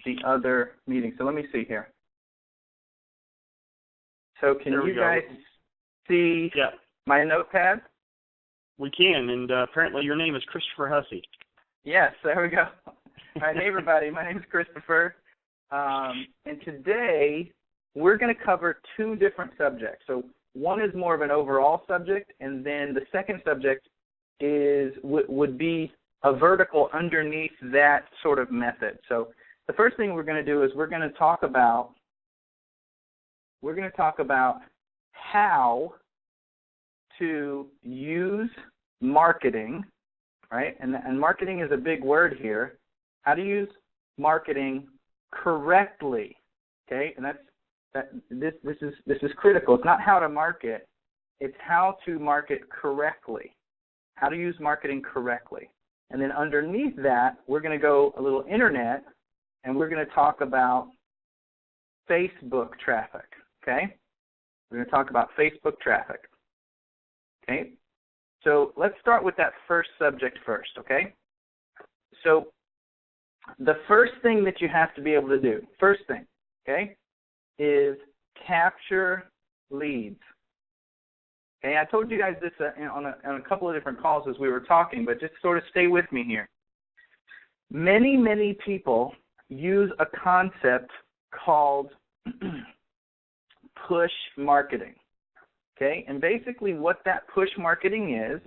the other meeting. So let me see here. So can you guys see my notepad? We can, and apparently your name is Christopher Hussey. Yes, there we go. All right, hey everybody, my name is Christopher, and today we're going to cover two different subjects. So one is more of an overall subject, and then the second subject would be a vertical underneath that sort of method. So the first thing we're going to do is we're going to talk about how to use marketing, right? And marketing is a big word here. How to use marketing correctly, okay? And this is critical. It's not how to market, it's how to market correctly. How to use marketing correctly. And then underneath that, we're going to go a little internet, and we're going to talk about Facebook traffic, okay? We're going to talk about Facebook traffic, okay? So let's start with that first subject first, okay? So the first thing that you have to be able to do, first thing, okay, is capture leads. Okay, I told you guys this on a couple of different calls as we were talking, but just sort of stay with me here. Many, many people use a concept called push marketing. Okay, and basically what that push marketing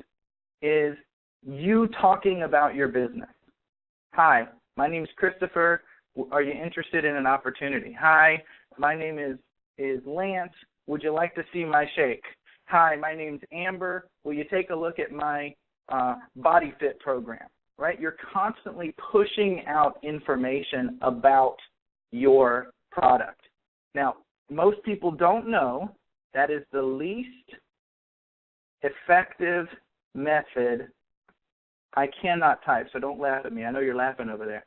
is you talking about your business. Hi, my name is Christopher. Are you interested in an opportunity? Hi, my name is Lance. Would you like to see my shake? Hi, my name's Amber. Will you take a look at my Body Fit program? Right? You're constantly pushing out information about your product. Now, most people don't know that is the least effective method. I cannot type, so don't laugh at me. I know you're laughing over there.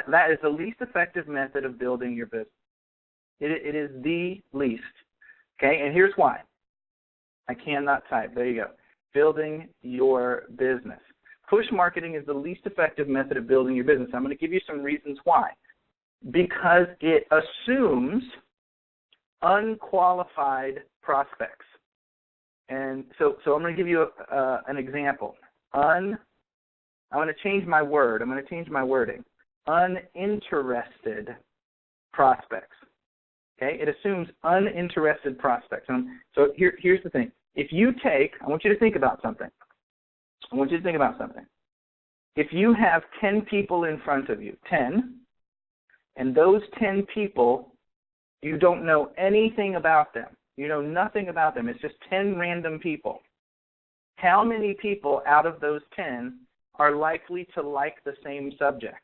That is the least effective method of building your business. It is the least. Okay, and here's why. I cannot type. There you go. Building your business. Push marketing is the least effective method of building your business. I'm going to give you some reasons why. Because it assumes unqualified prospects. And so I'm going to give you an example. I'm going to change my word. I'm going to change my wording. Uninterested prospects. Okay? It assumes uninterested prospects. And so here's the thing. If you I want you to think about something. If you have 10 people in front of you, 10, and those 10 people, you don't know anything about them. You know nothing about them. It's just 10 random people. How many people out of those 10 are likely to like the same subject?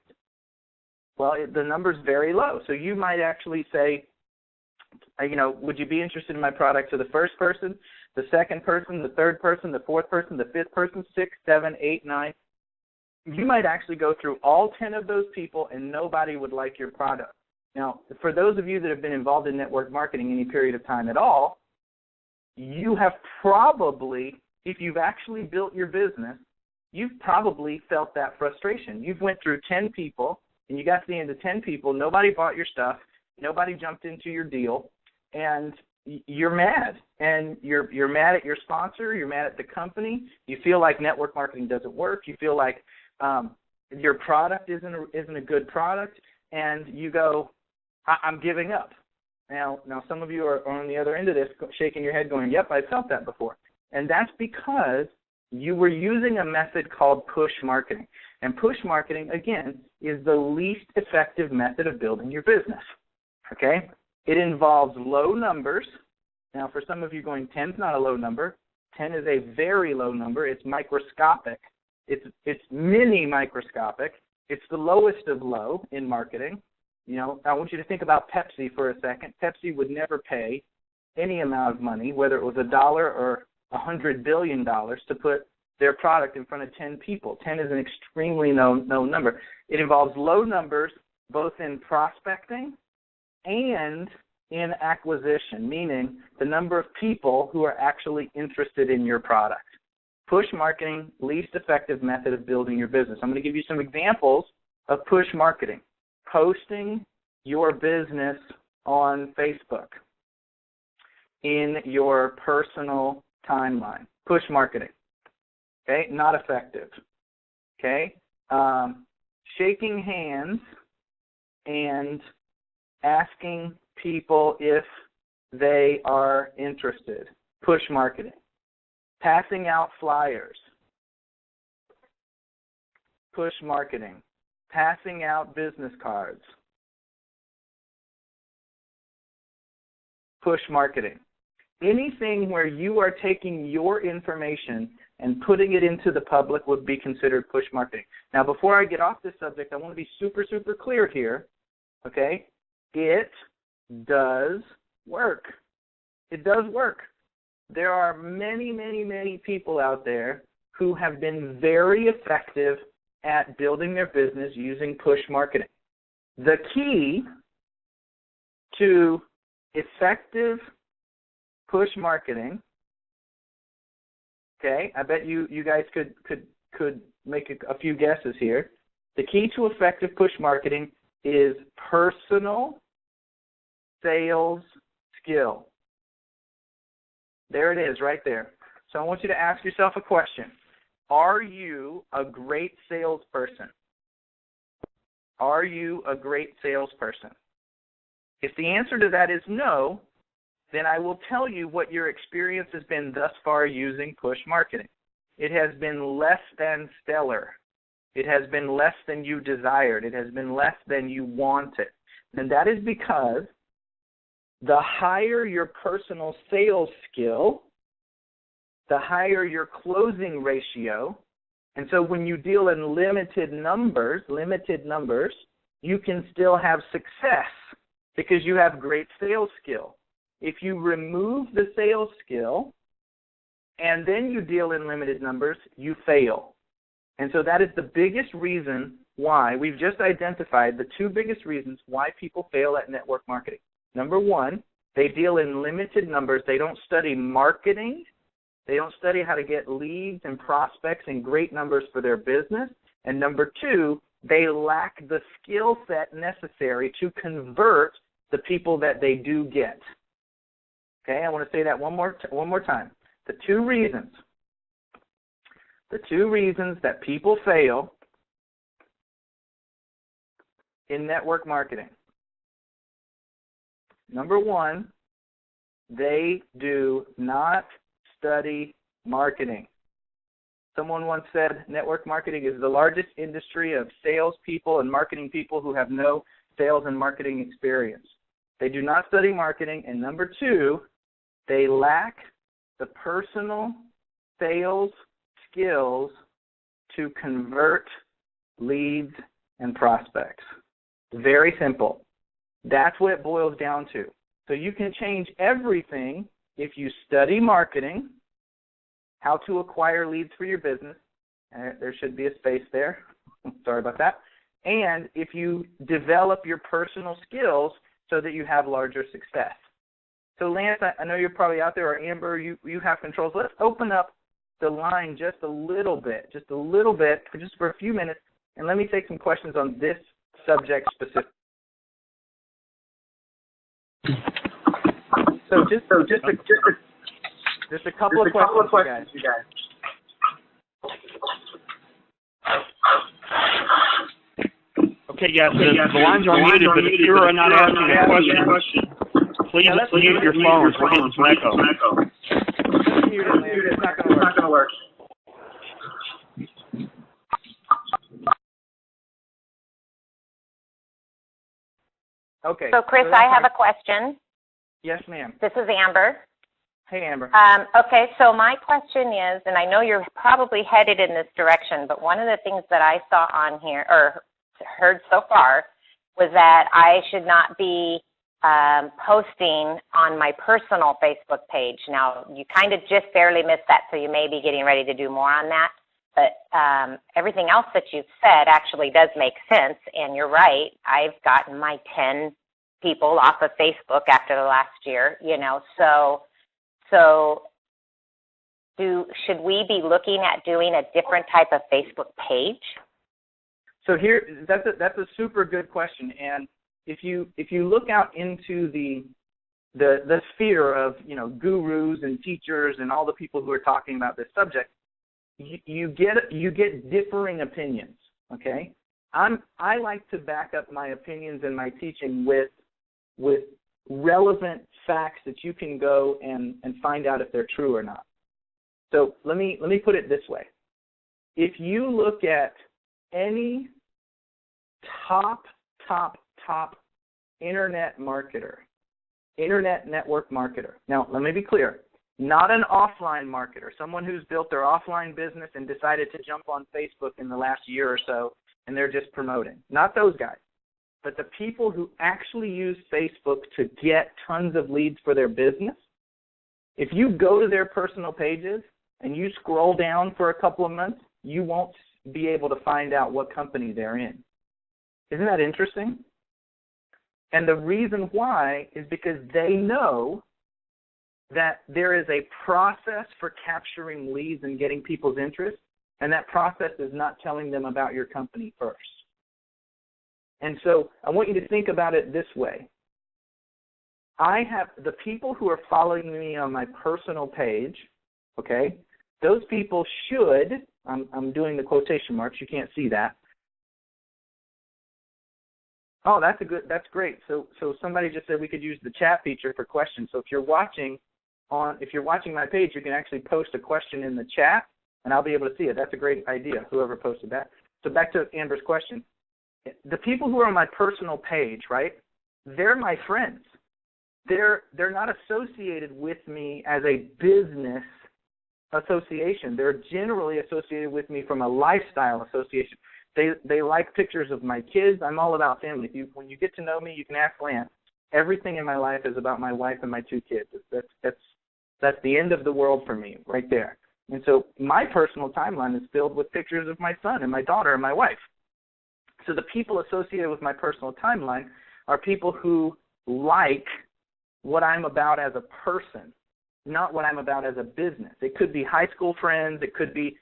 Well, the number's very low. So you might actually say, would you be interested in my product to the first person, the second person, the third person, the fourth person, the fifth person, 6, 7, 8, 9? You might actually go through all 10 of those people and nobody would like your product. Now, for those of you that have been involved in network marketing any period of time at all, you have probably, if you've actually built your business, you've probably felt that frustration. You've went through 10 people, and you got to the end of 10 people, nobody bought your stuff, nobody jumped into your deal, and you're mad. And you're mad at your sponsor, you're mad at the company, you feel like network marketing doesn't work, you feel like your product isn't a good product, and you go, I'm giving up. Now some of you are on the other end of this shaking your head going, yep, I've felt that before. And that's because you were using a method called push marketing. And push marketing, again, is the least effective method of building your business. Okay? It involves low numbers. Now, for some of you going, 10 is not a low number. 10 is a very low number. It's microscopic. It's mini microscopic. It's the lowest of low in marketing. I want you to think about Pepsi for a second. Pepsi would never pay any amount of money, whether it was $1 or $100 billion, to put their product in front of 10 people. 10 is an extremely low number. It involves low numbers both in prospecting and in acquisition, meaning the number of people who are actually interested in your product. Push marketing, least effective method of building your business. I'm going to give you some examples of push marketing. Posting your business on Facebook in your personal timeline. Push marketing. Okay, not effective. Okay, shaking hands and asking people if they are interested. Push marketing. Passing out flyers. Push marketing. Passing out business cards. Push marketing. Anything where you are taking your information and putting it into the public would be considered push marketing. Now, before I get off this subject, I want to be super, super clear here, okay? It does work. It does work. There are many, many, many people out there who have been very effective at building their business using push marketing. The key to effective push marketing, okay, I bet you guys could make a few guesses here. The key to effective push marketing is personal sales skill. There it is right there. So I want you to ask yourself a question. Are you a great salesperson? Are you a great salesperson? If the answer to that is no, then I will tell you what your experience has been thus far using push marketing. It has been less than stellar. It has been less than you desired. It has been less than you wanted. And that is because the higher your personal sales skill, the higher your closing ratio. And so when you deal in limited numbers, you can still have success because you have great sales skill. If you remove the sales skill and then you deal in limited numbers, you fail. And so that is the biggest reason why we've just identified the two biggest reasons why people fail at network marketing. Number one, they deal in limited numbers. They don't study marketing. They don't study how to get leads and prospects in great numbers for their business. And number two, they lack the skill set necessary to convert the people that they do get. Okay, I want to say that one more time. The two reasons that people fail in network marketing. Number one, they do not study marketing. Someone once said network marketing is the largest industry of salespeople and marketing people who have no sales and marketing experience. They do not study marketing. And number two, they lack the personal sales skills to convert leads and prospects. Very simple. That's what it boils down to. So you can change everything if you study marketing, how to acquire leads for your business. There should be a space there. Sorry about that. And if you develop your personal skills so that you have larger success. So Lance, I know you're probably out there, or Amber, you have controls. Let's open up the line just a little bit, just for a few minutes, and let me take some questions on this subject specifically. So just a couple of questions, you guys. Okay, yes, the lines are muted, but if you're not asking a question, please mute your phones. We're getting some echo. It's not going to work. Okay. So, Chris, I have a question. Yes, ma'am. This is Amber. Hey, Amber. Okay, so my question is, and I know you're probably headed in this direction, but one of the things that I saw on here, or heard so far, was that I should not be posting on my personal Facebook page. Now, you kind of just barely missed that, so you may be getting ready to do more on that. But everything else that you've said actually does make sense, and you're right. I've gotten my 10 people off of Facebook after the last year, So should we be looking at doing a different type of Facebook page? So here, that's a super good question, and if you look out into the sphere of, gurus and teachers and all the people who are talking about this subject, you get differing opinions. Okay, I like to back up my opinions and my teaching with relevant facts that you can go and find out if they're true or not. So let me put it this way: if you look at any top internet marketer, internet network marketer. Now, let me be clear, not an offline marketer, someone who's built their offline business and decided to jump on Facebook in the last year or so and they're just promoting. Not those guys, but the people who actually use Facebook to get tons of leads for their business. If you go to their personal pages and you scroll down for a couple of months, you won't be able to find out what company they're in. Isn't that interesting? And the reason why is because they know that there is a process for capturing leads and getting people's interest, and that process is not telling them about your company first. And so I want you to think about it this way. I have the people who are following me on my personal page, okay, those people should, I'm doing the quotation marks, you can't see that. Oh, that's great. So somebody just said we could use the chat feature for questions. So if you're watching my page, you can actually post a question in the chat, and I'll be able to see it. That's a great idea, whoever posted that. So back to Amber's question. The people who are on my personal page, right, they're my friends. They're not associated with me as a business association. They're generally associated with me from a lifestyle association. They like pictures of my kids. I'm all about family. When you get to know me, you can ask Lance. Everything in my life is about my wife and my two kids. That's the end of the world for me right there. And so my personal timeline is filled with pictures of my son and my daughter and my wife. So the people associated with my personal timeline are people who like what I'm about as a person, not what I'm about as a business. It could be high school friends. It could be,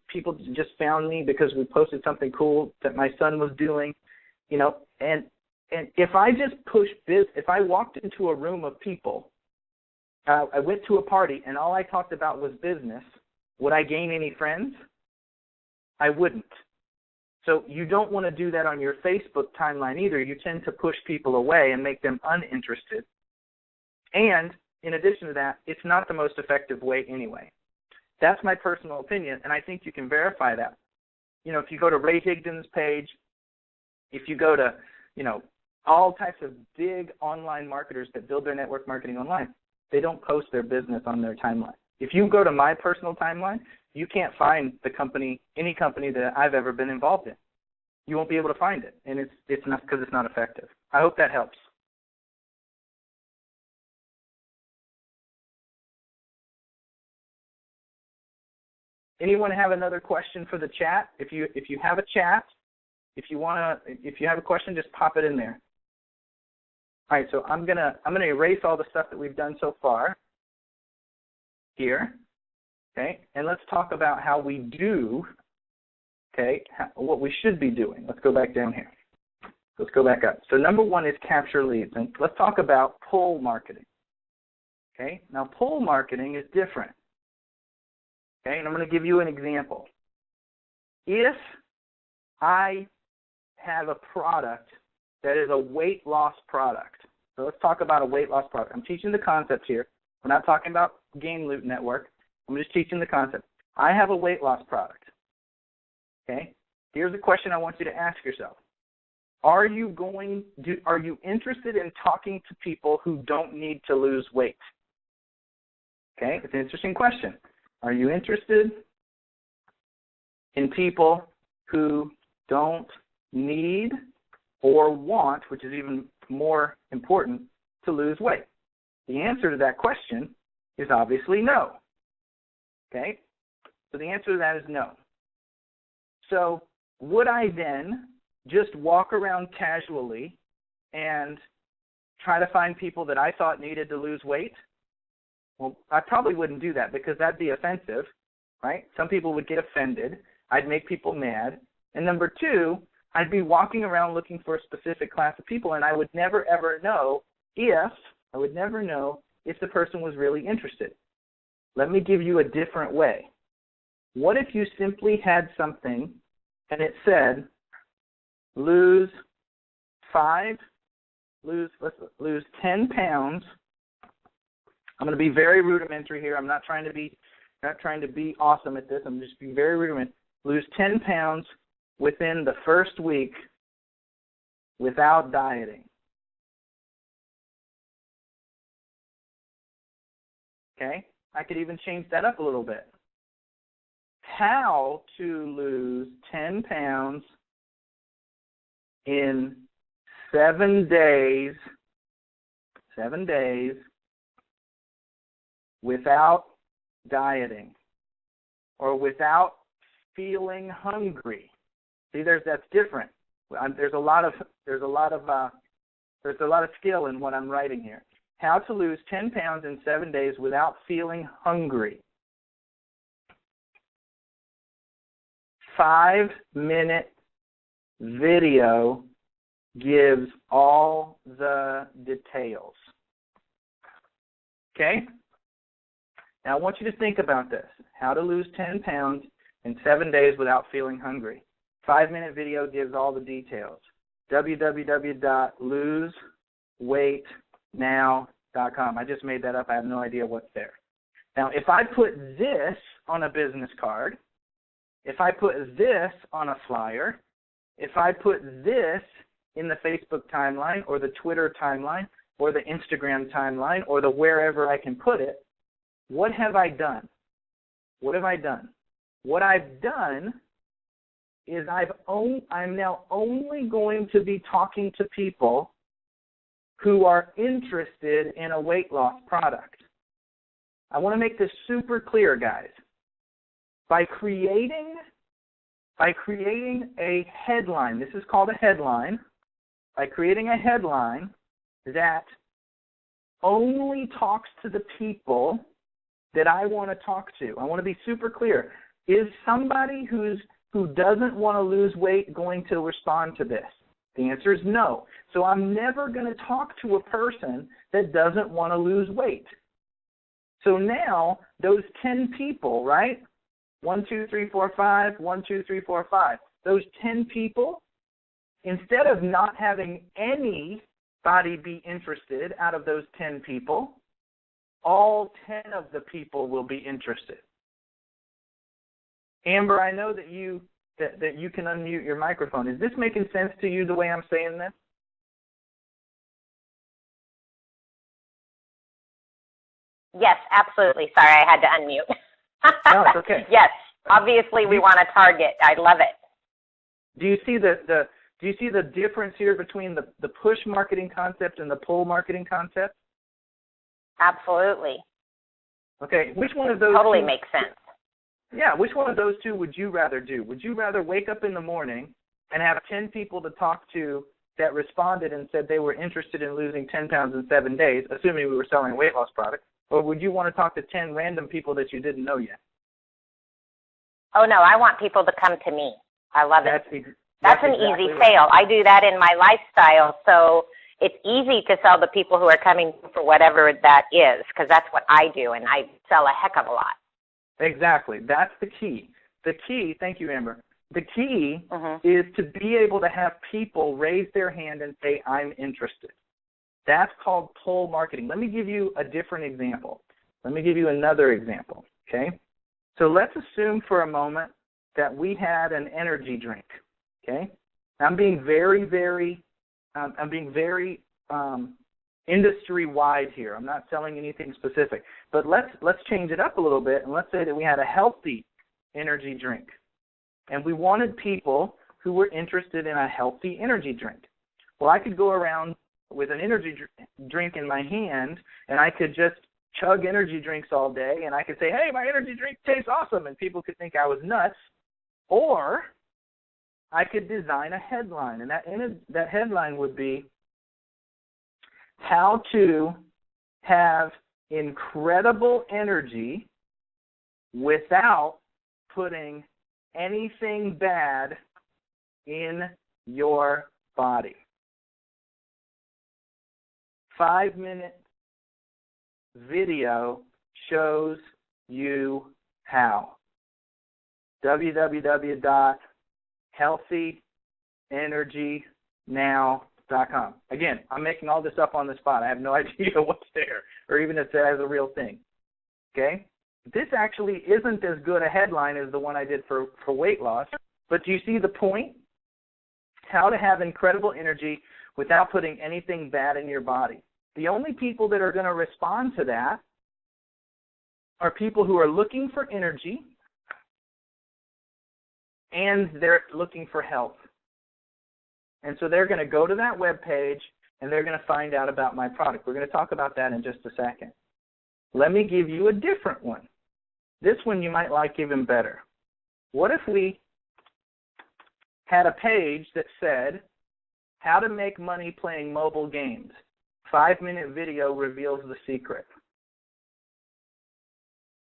people just found me because we posted something cool that my son was doing, and if I just if I walked into a room of people, I went to a party and all I talked about was business, would I gain any friends? I wouldn't. So you don't want to do that on your Facebook timeline either. You tend to push people away and make them uninterested. And in addition to that, it's not the most effective way anyway. That's my personal opinion, and I think you can verify that. If you go to Ray Higdon's page, if you go to, all types of big online marketers that build their network marketing online, they don't post their business on their timeline. If you go to my personal timeline, you can't find any company that I've ever been involved in. You won't be able to find it, and it's not because it's not effective. I hope that helps. Anyone have another question for the chat? If you have a chat, if you have a question, just pop it in there. All right, so I'm gonna erase all the stuff that we've done so far here, okay? And let's talk about how we do, okay? What we should be doing. Let's go back down here. Let's go back up. So number one is capture leads, and let's talk about pull marketing. Okay, now pull marketing is different. Okay, and I'm going to give you an example. If I have a product that is a weight loss product, so let's talk about a weight loss product. I'm teaching the concept here. We're not talking about GameLoot Network. I'm just teaching the concept. I have a weight loss product. Okay, here's a question I want you to ask yourself. Are you interested in talking to people who don't need to lose weight? Okay, it's an interesting question. Are you interested in people who don't need or want, which is even more important, to lose weight? The answer to that question is obviously no. Okay? So the answer to that is no. So would I then just walk around casually and try to find people that I thought needed to lose weight? Well, I probably wouldn't do that because that'd be offensive, right? Some people would get offended. I'd make people mad. And number two, I'd be walking around looking for a specific class of people, and I would never, ever know if the person was really interested. Let me give you a different way. What if you simply had something and it said, lose 10 pounds. I'm going to be very rudimentary here. I'm not trying to be awesome at this. I'm just being very rudimentary. Lose 10 pounds within the first week without dieting. Okay? I could even change that up a little bit. How to lose 10 pounds in 7 days without dieting or without feeling hungry. See, that's different. There's a lot of skill in what I'm writing here. How to lose 10 pounds in 7 days without feeling hungry. 5-minute video gives all the details. Okay? Now I want you to think about this. How to lose 10 pounds in 7 days without feeling hungry. 5-minute video gives all the details. www.loseweightnow.com. I just made that up. I have no idea what's there. Now, if I put this on a business card, if I put this on a flyer, if I put this in the Facebook timeline or the Twitter timeline or the Instagram timeline or the wherever I can put it, what have I done? What have I done? What I've done is I'm now only going to be talking to people who are interested in a weight loss product. I want to make this super clear, guys. By creating a headline, this is called a headline, by creating a headline that only talks to the people that I want to talk to. I want to be super clear. Is somebody who doesn't want to lose weight going to respond to this? The answer is no. So I'm never going to talk to a person that doesn't want to lose weight. So now those 10 people, right? 1, 2, 3, 4, 5, 1, 2, 3, 4, 5. Those 10 people, instead of not having anybody be interested out of those 10 people, all 10 of the people will be interested. Amber, I know that you can unmute your microphone. Is this making sense to you the way I'm saying this? Yes, absolutely. Sorry, I had to unmute. No, it's okay. Yes, obviously we want to target. I love it. Do you see the difference here between the push marketing concept and the pull marketing concept? Absolutely. Okay, which one of those totally makes sense. Yeah, which one of those two would you rather do? Would you rather wake up in the morning and have 10 people to talk to that responded and said they were interested in losing 10 pounds in 7 days, assuming we were selling a weight loss product, or would you want to talk to 10 random people that you didn't know yet? Oh, no, I want people to come to me. I love it. That's an exactly easy right. sale. I do that in my lifestyle, so it's easy to sell the people who are coming for whatever that is, because that's what I do, and I sell a heck of a lot. Exactly. That's the key. The key, thank you, Amber. The key is to be able to have people raise their hand and say, I'm interested. That's called pull marketing. Let me give you a different example. Let me give you another example, okay? So let's assume for a moment that we had an energy drink, okay? I'm being very industry-wide here. I'm not selling anything specific. But let's change it up a little bit, and let's say that we had a healthy energy drink, and we wanted people who were interested in a healthy energy drink. Well, I could go around with an energy drink in my hand, and I could just chug energy drinks all day, and I could say, hey, my energy drink tastes awesome, and people could think I was nuts. Or I could design a headline, and that headline would be, how to have incredible energy without putting anything bad in your body. 5-minute video shows you how. www.healthyenergynow.com. Again, I'm making all this up on the spot. I have no idea what's there or even if that is a real thing. Okay? This actually isn't as good a headline as the one I did for weight loss, but do you see the point? How to have incredible energy without putting anything bad in your body. The only people that are going to respond to that are people who are looking for energy and they're looking for health. And so they're going to go to that webpage and they're going to find out about my product. We're going to talk about that in just a second. Let me give you a different one. This one you might like even better. What if we had a page that said, how to make money playing mobile games? 5-minute video reveals the secret.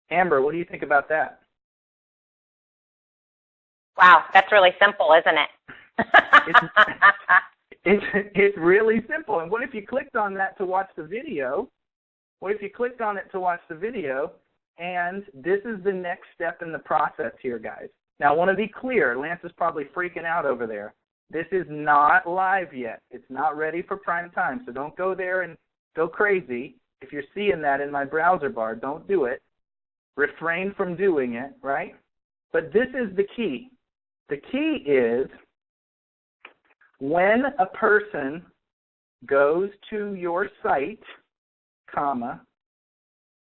Amber, what do you think about that? Wow, that's really simple, isn't it? It's really simple. And what if you clicked on that to watch the video? What if you clicked on it to watch the video? And this is the next step in the process here, guys. Now, I want to be clear. Lance is probably freaking out over there. This is not live yet. It's not ready for prime time, so don't go there and go crazy. If you're seeing that in my browser bar, don't do it. Refrain from doing it, right? But this is the key. The key is when a person goes to your site, comma,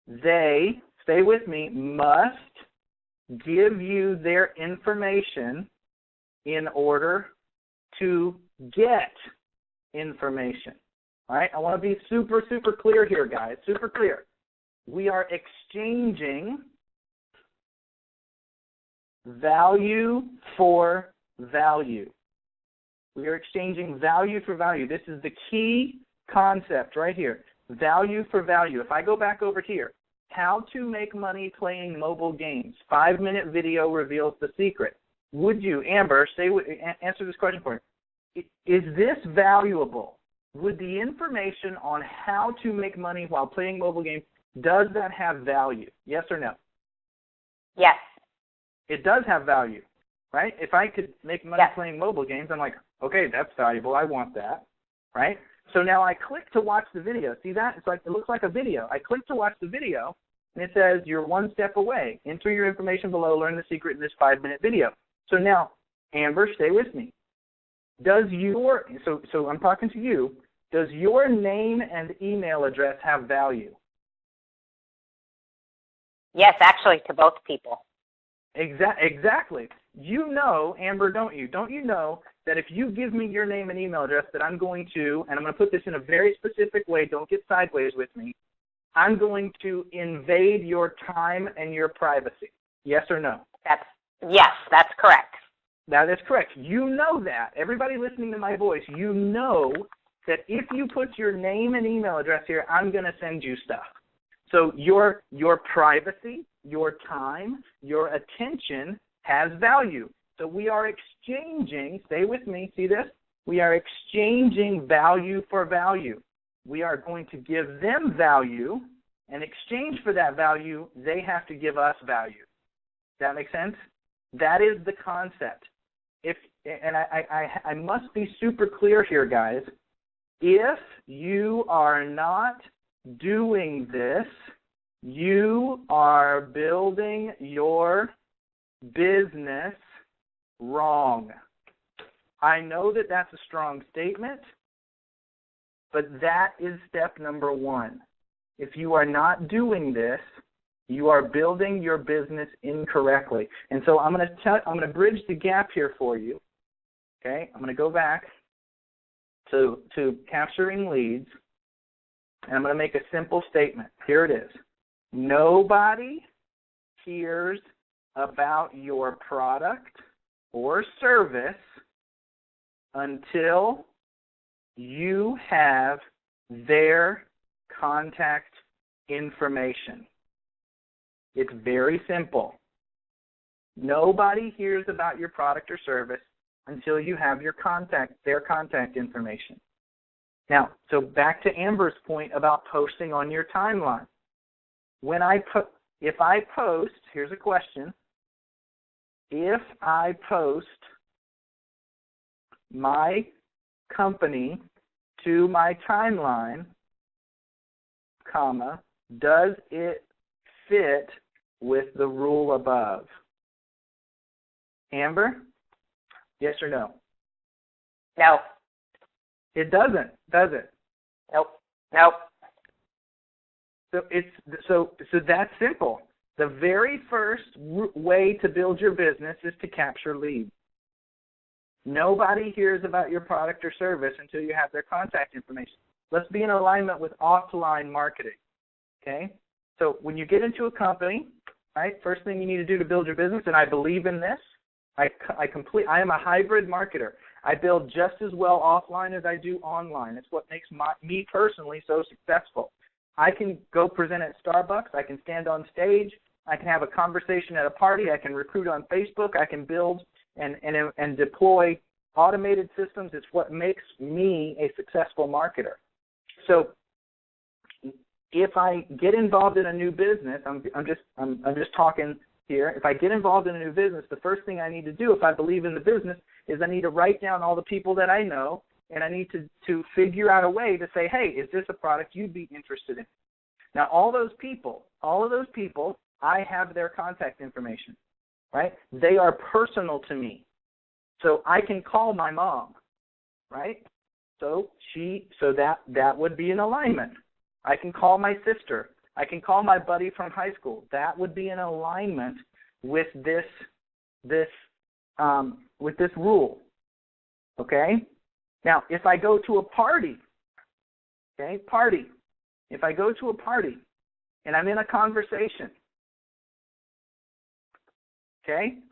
they, stay with me, must give you their information in order to get information. All right? I want to be super, super clear here, guys. Super clear. We are exchanging value for value. We are exchanging value for value. This is the key concept right here. Value for value. If I go back over here, how to make money playing mobile games. 5-minute video reveals the secret. Would you, Amber, answer this question for me. Is this valuable? Would the information on how to make money while playing mobile games, does that have value? Yes or no? Yes. It does have value, right? If I could make money playing mobile games, I'm like, okay, that's valuable. I want that, right? So now I click to watch the video. See that? It's like it looks like a video. I click to watch the video, and it says you're one step away. Enter your information below. Learn the secret in this 5-minute video. So now, Amber, stay with me. So I'm talking to you. Does your name and email address have value? Yes, actually, to both people. Exactly. You know, Amber, don't you? Don't you know that if you give me your name and email address that I'm going to, and I'm going to put this in a very specific way, don't get sideways with me, I'm going to invade your time and your privacy. Yes or no? Yes, that's correct. That is correct. You know that. Everybody listening to my voice, you know that if you put your name and email address here, I'm going to send you stuff. So your privacy, your time, your attention has value. So we are exchanging, stay with me, see this? We are exchanging value for value. We are going to give them value. In exchange for that value, they have to give us value. Does that make sense? That is the concept. I must be super clear here, guys. If you are not doing this, you are building your business wrong. I know that that's a strong statement, but that is step number one. If you are not doing this, you are building your business incorrectly. And so I'm going to bridge the gap here for you. Okay? I'm going to go back to capturing leads, and I'm going to make a simple statement. Here it is. Nobody hears about your product or service until you have their contact information. It's very simple. Nobody hears about your product or service until you have their contact information. Now, so back to Amber's point about posting on your timeline. If I post, here's a question. If I post my company to my timeline, comma, does it fit with the rule above? Amber, yes or no? No. It doesn't, does it? Nope. So that's simple. The very first way to build your business is to capture leads. Nobody hears about your product or service until you have their contact information. Let's be in alignment with offline marketing, okay? So when you get into a company, right, first thing you need to do to build your business, and I believe in this, I am a hybrid marketer. I build just as well offline as I do online. It's what makes me personally so successful. I can go present at Starbucks. I can stand on stage. I can have a conversation at a party. I can recruit on Facebook. I can build and deploy automated systems. It's what makes me a successful marketer. So if I get involved in a new business, I'm just talking here. If I get involved in a new business, the first thing I need to do, if I believe in the business, is I need to write down all the people that I know, and I need to figure out a way to say, hey, is this a product you'd be interested in? Now, all of those people, I have their contact information, right? They are personal to me. So I can call my mom, right? So that would be an alignment. I can call my sister. I can call my buddy from high school. That would be in alignment with this rule. Okay? Now, if I go to a party, if I go to a party and I'm in a conversation,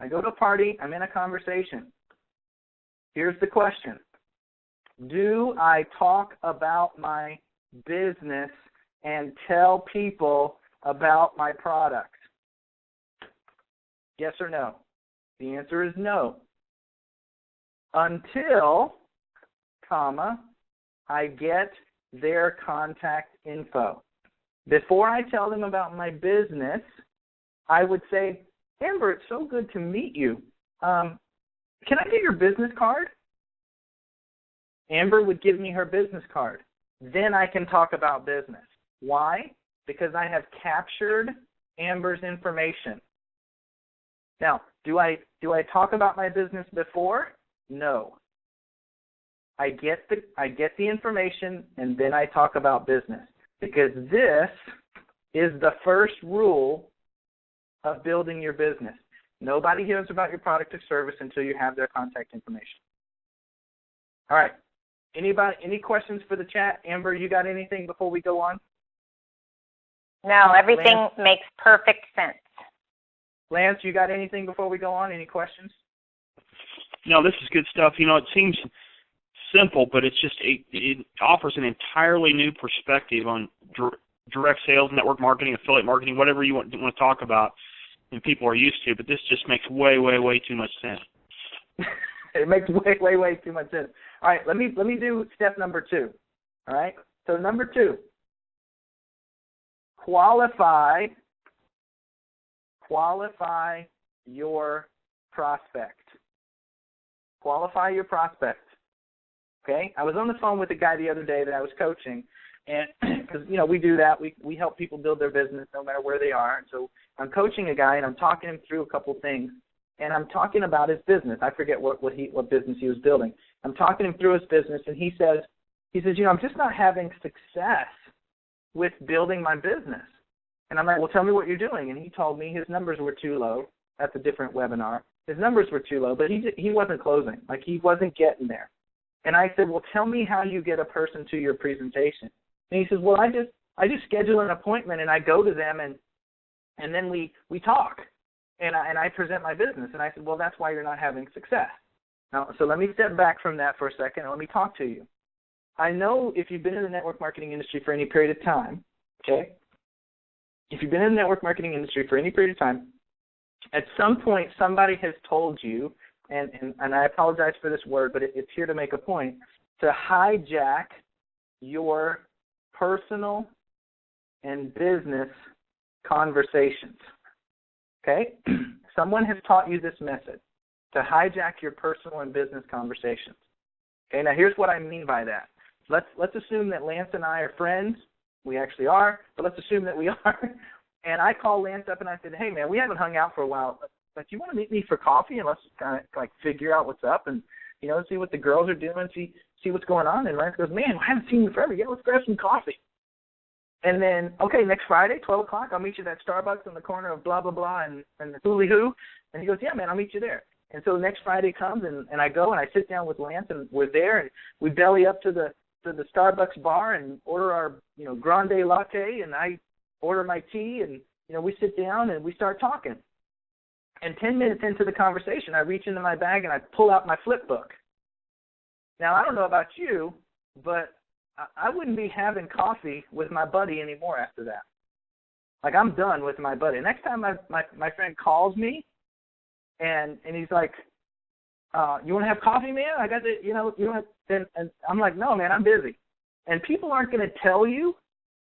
I go to a party, I'm in a conversation. Here's the question. Do I talk about my business and tell people about my product? Yes or no? The answer is no. Until, I get their contact info. Before I tell them about my business, I would say, Amber, it's so good to meet you. Can I get your business card? Amber would give me her business card. Then I can talk about business. Why? Because I have captured Amber's information. Now, do I talk about my business before? No. I get the information and then I talk about business, because this is the first rule of building your business. Nobody hears about your product or service until you have their contact information. All right. Any questions for the chat? Amber, you got anything before we go on? No, everything makes perfect sense. Lance, you got anything before we go on? Any questions? No, this is good stuff. You know, it seems simple, but it's just it offers an entirely new perspective on direct sales, network marketing, affiliate marketing, whatever you want to talk about, and people are used to. But this just makes way, way, way too much sense. It makes way, way, way too much sense. All right, let me do step number 2. All right. So number 2, qualify your prospect. Qualify your prospect. Okay? I was on the phone with a guy the other day that I was coaching, and because, you know, we do that. We help people build their business no matter where they are. And so I'm coaching a guy, and I'm talking him through a couple things, and I'm talking about his business. I forget what business he was building. I'm talking him through his business, and he says, you know, I'm just not having success with building my business. And I'm like, well, tell me what you're doing. And he told me his numbers were too low. That's a different webinar. His numbers were too low, but he wasn't closing. Like, he wasn't getting there. And I said, well, tell me how you get a person to your presentation. And he says, well, I just schedule an appointment and I go to them and then we talk and I present my business. And I said, well, that's why you're not having success. Now, so let me step back from that for a second and let me talk to you. I know if you've been in the network marketing industry for any period of time, okay, if you've been in the network marketing industry for any period of time, at some point somebody has told you and I apologize for this word, but it's here to make a point, to hijack your personal and business conversations. Okay? Someone has taught you this method, to hijack your personal and business conversations. Okay, now here's what I mean by that. Let's assume that Lance and I are friends. We actually are, but let's assume that we are. And I call Lance up and I said, hey, man, we haven't hung out for a while, but you want to meet me for coffee and let's kind of like figure out what's up and, you know, see what the girls are doing, see what's going on. And Lance goes, man, I haven't seen you forever. Yeah, let's grab some coffee. And then, okay, next Friday, 12 o'clock, I'll meet you at that Starbucks on the corner of blah, blah, blah and the Hooly Hoo. And he goes, yeah, man, I'll meet you there. And so the next Friday comes and I go and I sit down with Lance and we're there and we belly up to the Starbucks bar and order our, you know, grande latte and I order my tea and, you know, we sit down and we start talking. And 10 minutes into the conversation, I reach into my bag and I pull out my flip book. Now, I don't know about you, but I wouldn't be having coffee with my buddy anymore after that. Like, I'm done with my buddy. Next time my friend calls me and he's like, you want to have coffee, man? I got the, you know, and I'm like, no, man, I'm busy. And people aren't going to tell you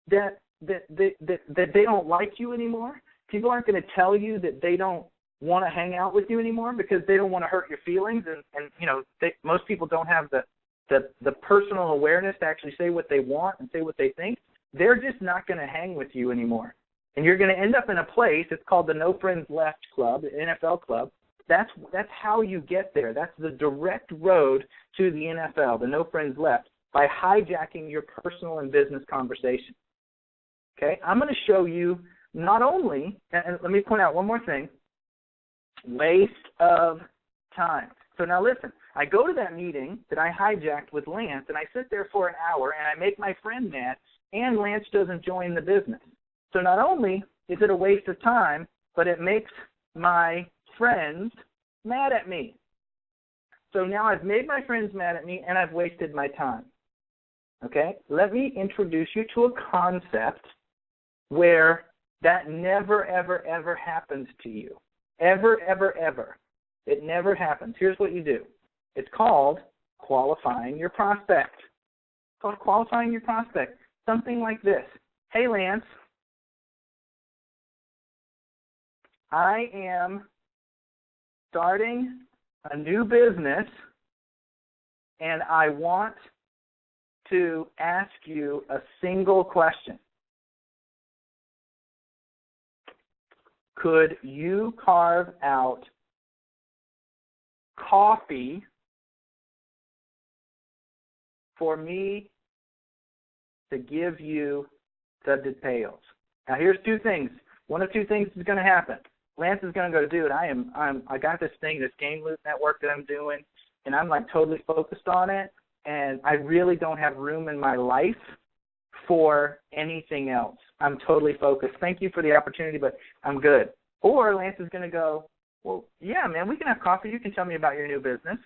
that they don't like you anymore. People aren't going to tell you that they don't want to hang out with you anymore because they don't want to hurt your feelings. And you know, most people don't have the personal awareness to actually say what they want and say what they think. They're just not going to hang with you anymore. And you're going to end up in a place, it's called the No Friends Left Club, the NFL club. That's how you get there. That's the direct road to the NFL, the No Friends Left, by hijacking your personal and business conversation. Okay? I'm going to show you not only, and let me point out one more thing, waste of time. So now listen, I go to that meeting that I hijacked with Lance, and I sit there for an hour, and I make my friend mad, and Lance doesn't join the business. So not only is it a waste of time, but it makes my friends mad at me. So now I've made my friends mad at me, and I've wasted my time. Okay? Let me introduce you to a concept where that never, ever, ever happens to you. Ever, ever, ever. It never happens. Here's what you do. It's called qualifying your prospect. It's called qualifying your prospect. Something like this. Hey, Lance, I am starting a new business, and I want to ask you a single question. Could you carve out coffee for me to give you the details? Now, here's two things. One of two things is going to happen. Lance is going to go, dude, I got this thing, this GameLoot network that I'm doing, and I'm like totally focused on it, and I really don't have room in my life for anything else. I'm totally focused. Thank you for the opportunity, but I'm good. Or Lance is going to go, well, yeah, man, we can have coffee. You can tell me about your new business.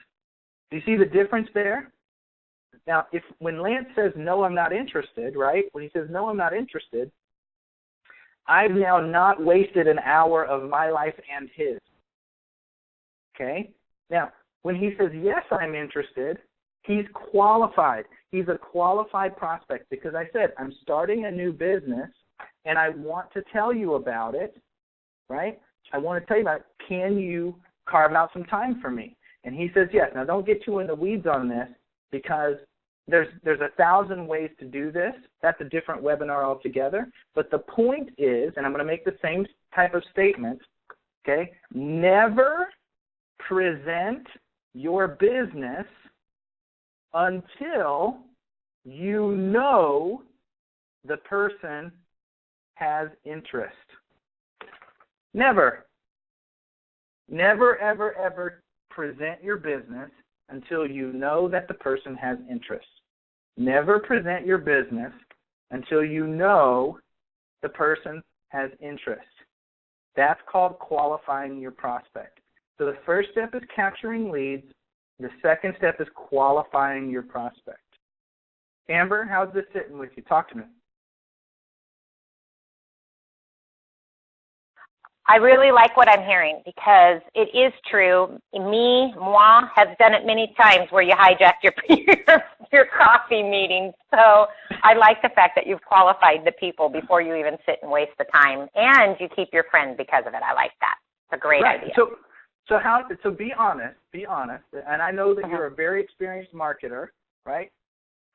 Do you see the difference there? Now, when Lance says, no, I'm not interested, right? When he says, no, I'm not interested, I've now not wasted an hour of my life and his. Okay? Now, when he says, yes, I'm interested, he's qualified. He's a qualified prospect because I said, I'm starting a new business and I want to tell you about it, right? I want to tell you about it. Can you carve out some time for me? And he says, yes. Now, don't get too in the weeds on this because there's 1,000 ways to do this. That's a different webinar altogether. But the point is, and I'm going to make the same type of statement, okay, never present your business until you know the person has interest. Never. Never, ever, ever present your business until you know that the person has interest. Never present your business until you know the person has interest. That's called qualifying your prospect. So the first step is capturing leads. The second step is qualifying your prospect. Amber, how's this sitting with you? Talk to me. I really like what I'm hearing because it is true. Moi, has done it many times where you hijack your coffee meetings. So I like the fact that you've qualified the people before you even sit and waste the time, and you keep your friend because of it. I like that. It's a great idea. So be honest, and I know that you're a very experienced marketer, right?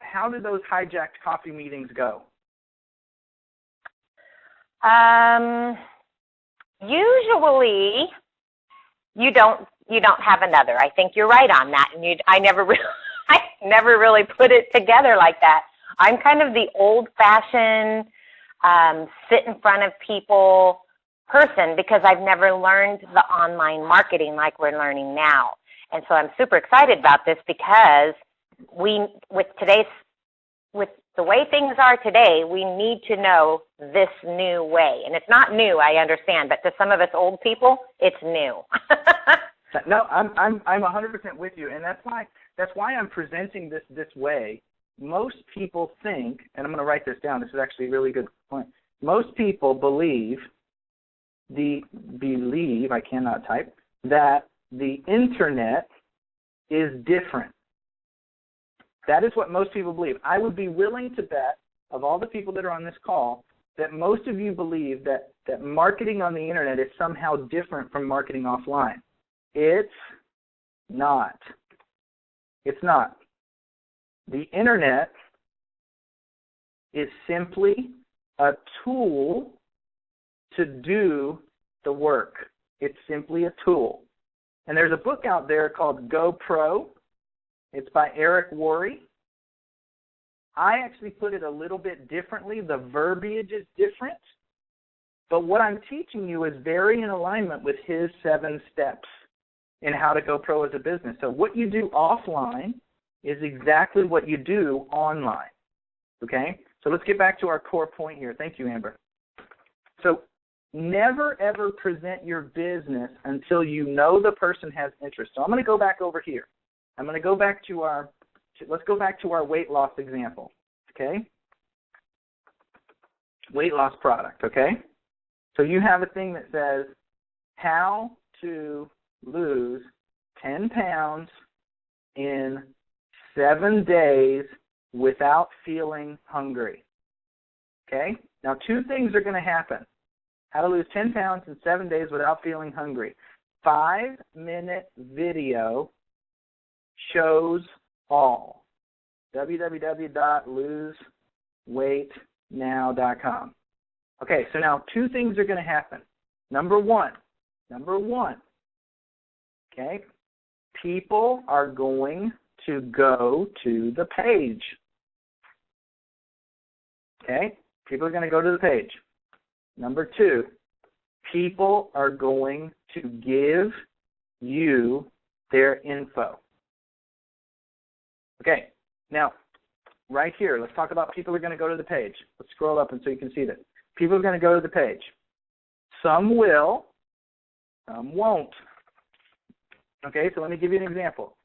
How did those hijacked coffee meetings go? Usually, you don't have another. I think you're right on that, and I never really put it together like that. I'm kind of the old-fashioned sit in front of people person because I've never learned the online marketing like we're learning now, and so I'm super excited about this because with the way things are today, we need to know this new way. And it's not new, I understand, but to some of us old people, it's new. No, I'm 100% with you, and that's why I'm presenting this way. Most people think, and I'm going to write this down. This is actually a really good point. Most people believe I cannot type, that the internet is different. That is what most people believe. I would be willing to bet, of all the people that are on this call, that most of you believe that marketing on the internet is somehow different from marketing offline. It's not. It's not. The internet is simply a tool to do the work. It's simply a tool. And there's a book out there called Go Pro. It's by Eric Worre. I actually put it a little bit differently. The verbiage is different. But what I'm teaching you is very in alignment with his 7 steps in how to go pro as a business. So what you do offline is exactly what you do online. Okay? So let's get back to our core point here. Thank you, Amber. So never, ever present your business until you know the person has interest. So I'm going to go back over here. I'm going to go back to let's go back to our weight loss example, okay? Weight loss product, okay? So you have a thing that says how to lose 10 pounds in 7 days without feeling hungry, okay? Now, 2 things are going to happen. How to lose 10 pounds in 7 days without feeling hungry. 5-minute video shows all. www.loseweightnow.com. Okay, so now 2 things are going to happen. Number one, okay, people are going to go to the page. Okay, people are going to go to the page. Number 2, people are going to give you their info. Okay, now, right here, let's talk about people are going to go to the page. Let's scroll up and so you can see this. People are going to go to the page. Some will, some won't. Okay, so let me give you an example.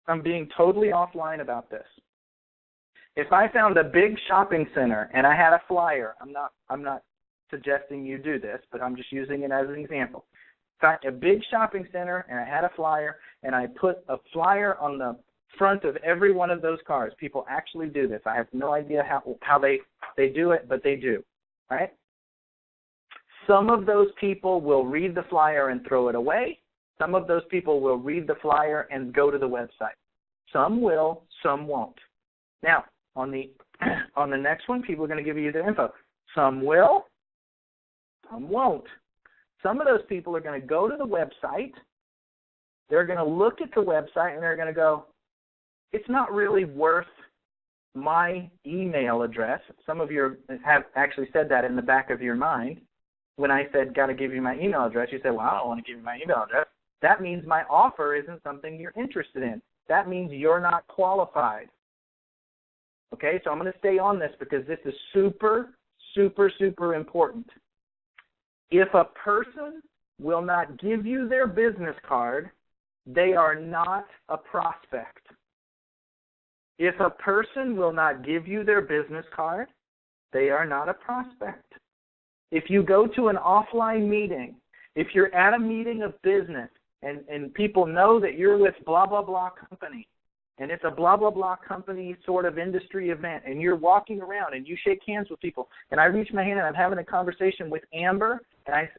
I'm being totally offline about this. If I found a big shopping center and I had a flyer, I'm not suggesting you do this, but I'm just using it as an example. If I had a big shopping center and I had a flyer and I put a flyer on the front of every one of those cars. People actually do this. I have no idea how they do it, but they do, right? Some of those people will read the flyer and throw it away. Some of those people will read the flyer and go to the website. Some will, some won't. Now, on the next one, people are going to give you their info. Some will, some won't. Some of those people are going to go to the website. They're going to look at the website and they're going to go, it's not really worth my email address. Some of you have actually said that in the back of your mind. When I said, got to give you my email address, you said, well, I don't want to give you my email address. That means my offer isn't something you're interested in. That means you're not qualified. Okay, so I'm going to stay on this because this is super, super, super important. If a person will not give you their business card, they are not a prospect. If a person will not give you their business card, they are not a prospect. If you go to an offline meeting If you're at a meeting of business and people know that you're with blah, blah, blah company, and it's a blah, blah, blah company sort of industry event, and you're walking around and you shake hands with people, and I reach my hand and I'm having a conversation with Amber,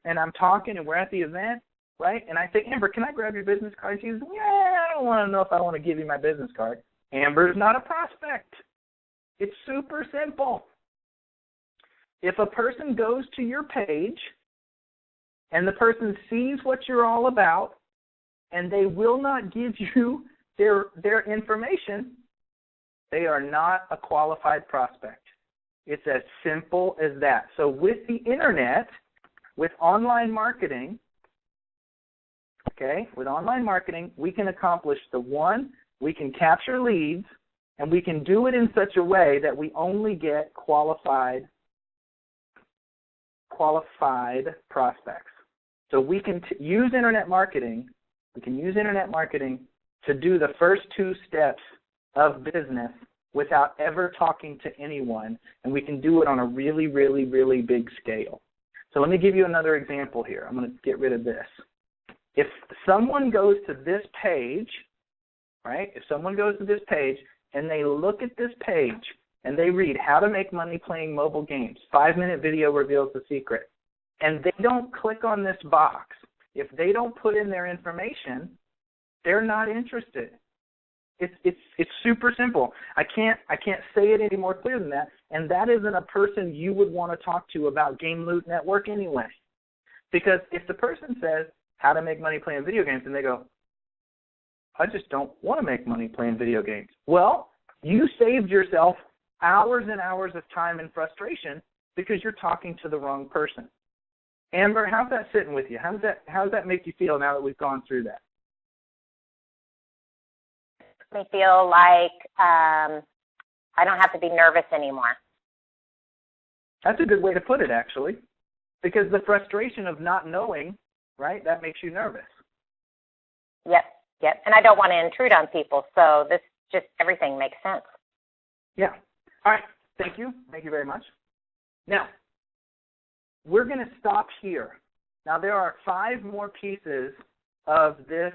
and I'm talking and we're at the event, right? And I say, Amber, can I grab your business card? She says, yeah, I don't want to know if I want to give you my business card. Amber's not a prospect. It's super simple. If a person goes to your page and the person sees what you're all about and they will not give you their information, they are not a qualified prospect. It's as simple as that. So with the internet, with online marketing, with online marketing, we can accomplish we can capture leads, and we can do it in such a way that we only get qualified prospects. So we can use internet marketing. We can use internet marketing to do the first 2 steps of business without ever talking to anyone, and we can do it on a really, really, really big scale. So let me give you another example here. I'm going to get rid of this. If someone goes to this page, right, if someone goes to this page and they look at this page and they read how to make money playing mobile games, 5-minute video reveals the secret, and they don't click on this box, if they don't put in their information, they're not interested. It's super simple. I can't say it any more clear than that, and that isn't a person you would want to talk to about GameLoot Network anyway. Because if the person says how to make money playing video games and they go, I just don't want to make money playing video games. Well, you saved yourself hours and hours of time and frustration because you're talking to the wrong person. Amber, how's that sitting with you? How does that make you feel now that we've gone through that? Me feel like I don't have to be nervous anymore. That's a good way to put it, actually, because the frustration of not knowing, right, that makes you nervous. Yep, and I don't want to intrude on people, so this just everything makes sense. Yeah. All right, thank you. Thank you very much. Now, we're going to stop here. Now, there are 5 more pieces of this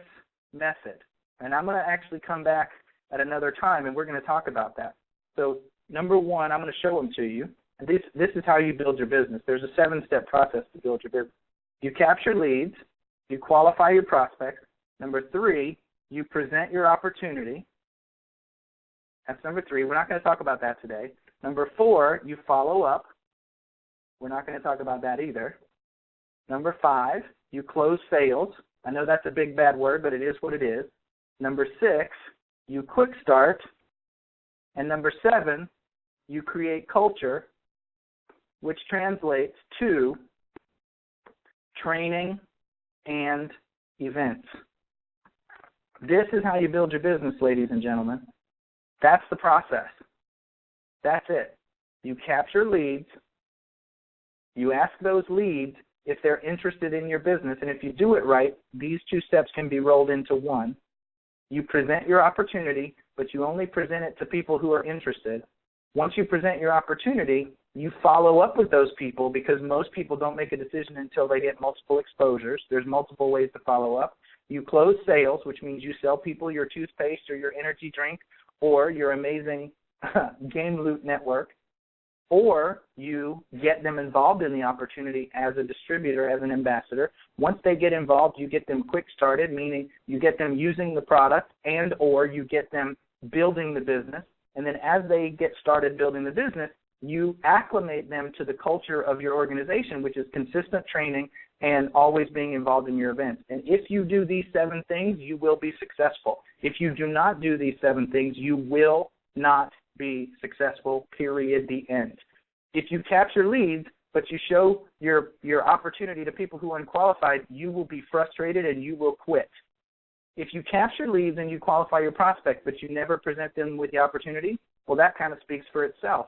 method. And I'm going to actually come back at another time, and we're going to talk about that. So, number 1, I'm going to show them to you. And this is how you build your business. There's a 7-step process to build your business. You capture leads. You qualify your prospects. Number 3, you present your opportunity. That's number 3. We're not going to talk about that today. Number 4, you follow up. We're not going to talk about that either. Number 5, you close sales. I know that's a big bad word, but it is what it is. Number 6, you quick start. And number 7, you create culture, which translates to training and events. This is how you build your business, ladies and gentlemen. That's the process. That's it. You capture leads. You ask those leads if they're interested in your business, and if you do it right, these 2 steps can be rolled into 1. You present your opportunity, but you only present it to people who are interested. Once you present your opportunity, you follow up with those people because most people don't make a decision until they get multiple exposures. There's multiple ways to follow up. You close sales, which means you sell people your toothpaste or your energy drink or your amazing GameLoot network, or you get them involved in the opportunity as a distributor, as an ambassador. Once they get involved, you get them quick started, meaning you get them using the product and or you get them building the business. And then as they get started building the business, you acclimate them to the culture of your organization, which is consistent training and always being involved in your events. And if you do these 7 things, you will be successful. If you do not do these 7 things, you will not be successful, period, the end. If you capture leads, but you show your opportunity to people who are unqualified, you will be frustrated and you will quit. If you capture leads and you qualify your prospect, but you never present them with the opportunity, well, that kind of speaks for itself.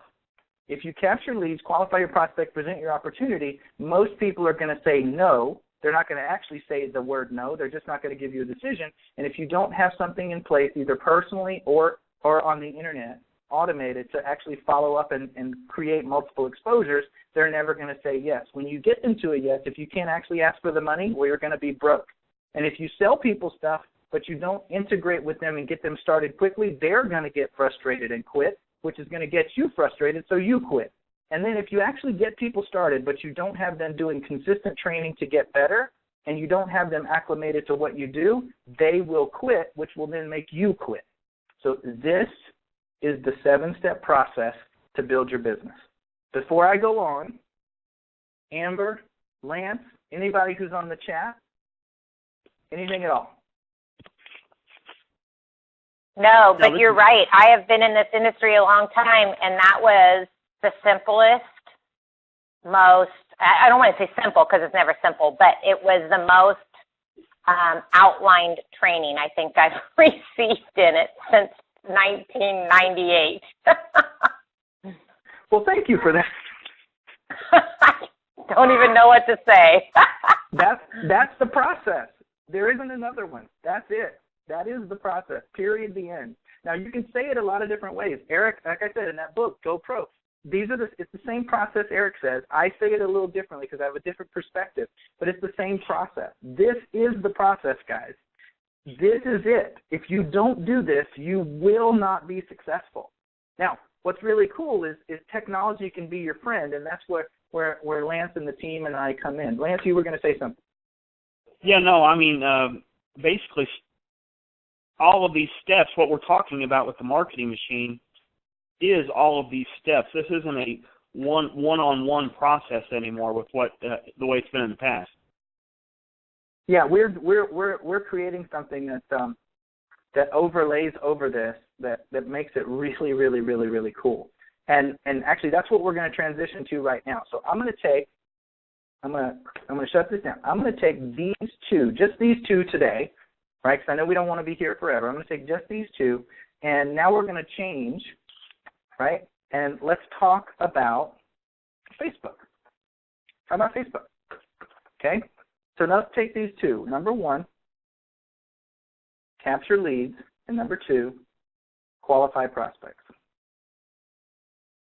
If you capture leads, qualify your prospect, present your opportunity, most people are going to say no. They're not going to actually say the word no. They're just not going to give you a decision. And if you don't have something in place, either personally or on the internet, automated to actually follow up and create multiple exposures, they're never going to say yes. When you get them to a yes, if you can't actually ask for the money, well, you're going to be broke. And if you sell people stuff, but you don't integrate with them and get them started quickly, they're going to get frustrated and quit, which is going to get you frustrated, so you quit. And then if you actually get people started, but you don't have them doing consistent training to get better, and you don't have them acclimated to what you do, they will quit, which will then make you quit. So this is the 7-step process to build your business. Before I go on, Amber, Lance, anybody who's on the chat, anything at all? No, but you're right. I have been in this industry a long time, and that was the simplest, most, I don't want to say simple because it's never simple, but it was the most outlined training I think I've received in it since 1998. Well, thank you for that. I don't even know what to say. That's the process. There isn't another one. That's it. That is the process, period, the end. Now, you can say it a lot of different ways. Eric, like I said in that book, Go Pro, it's the same process Eric says. I say it a little differently because I have a different perspective, but it's the same process. This is the process, guys. This is it. If you don't do this, you will not be successful. Now, what's really cool is technology can be your friend, and that's where Lance and the team and I come in. Lance, you were going to say something. Yeah, no, I mean, basically all of these steps, what we're talking about with the marketing machine is all of these steps. This isn't a one-on-one process anymore with what the way it's been in the past. Yeah, we're creating something that overlays over this that makes it really, really, really, really cool. And actually, that's what we're going to transition to right now. So I'm going to shut this down. I'm going to take just these two today, right? Because I know we don't want to be here forever. I'm going to take just these two, and now we're going to change, right? And let's talk about Facebook. How about Facebook? Okay? So now let's take these two. Number 1, capture leads, and number 2, qualify prospects.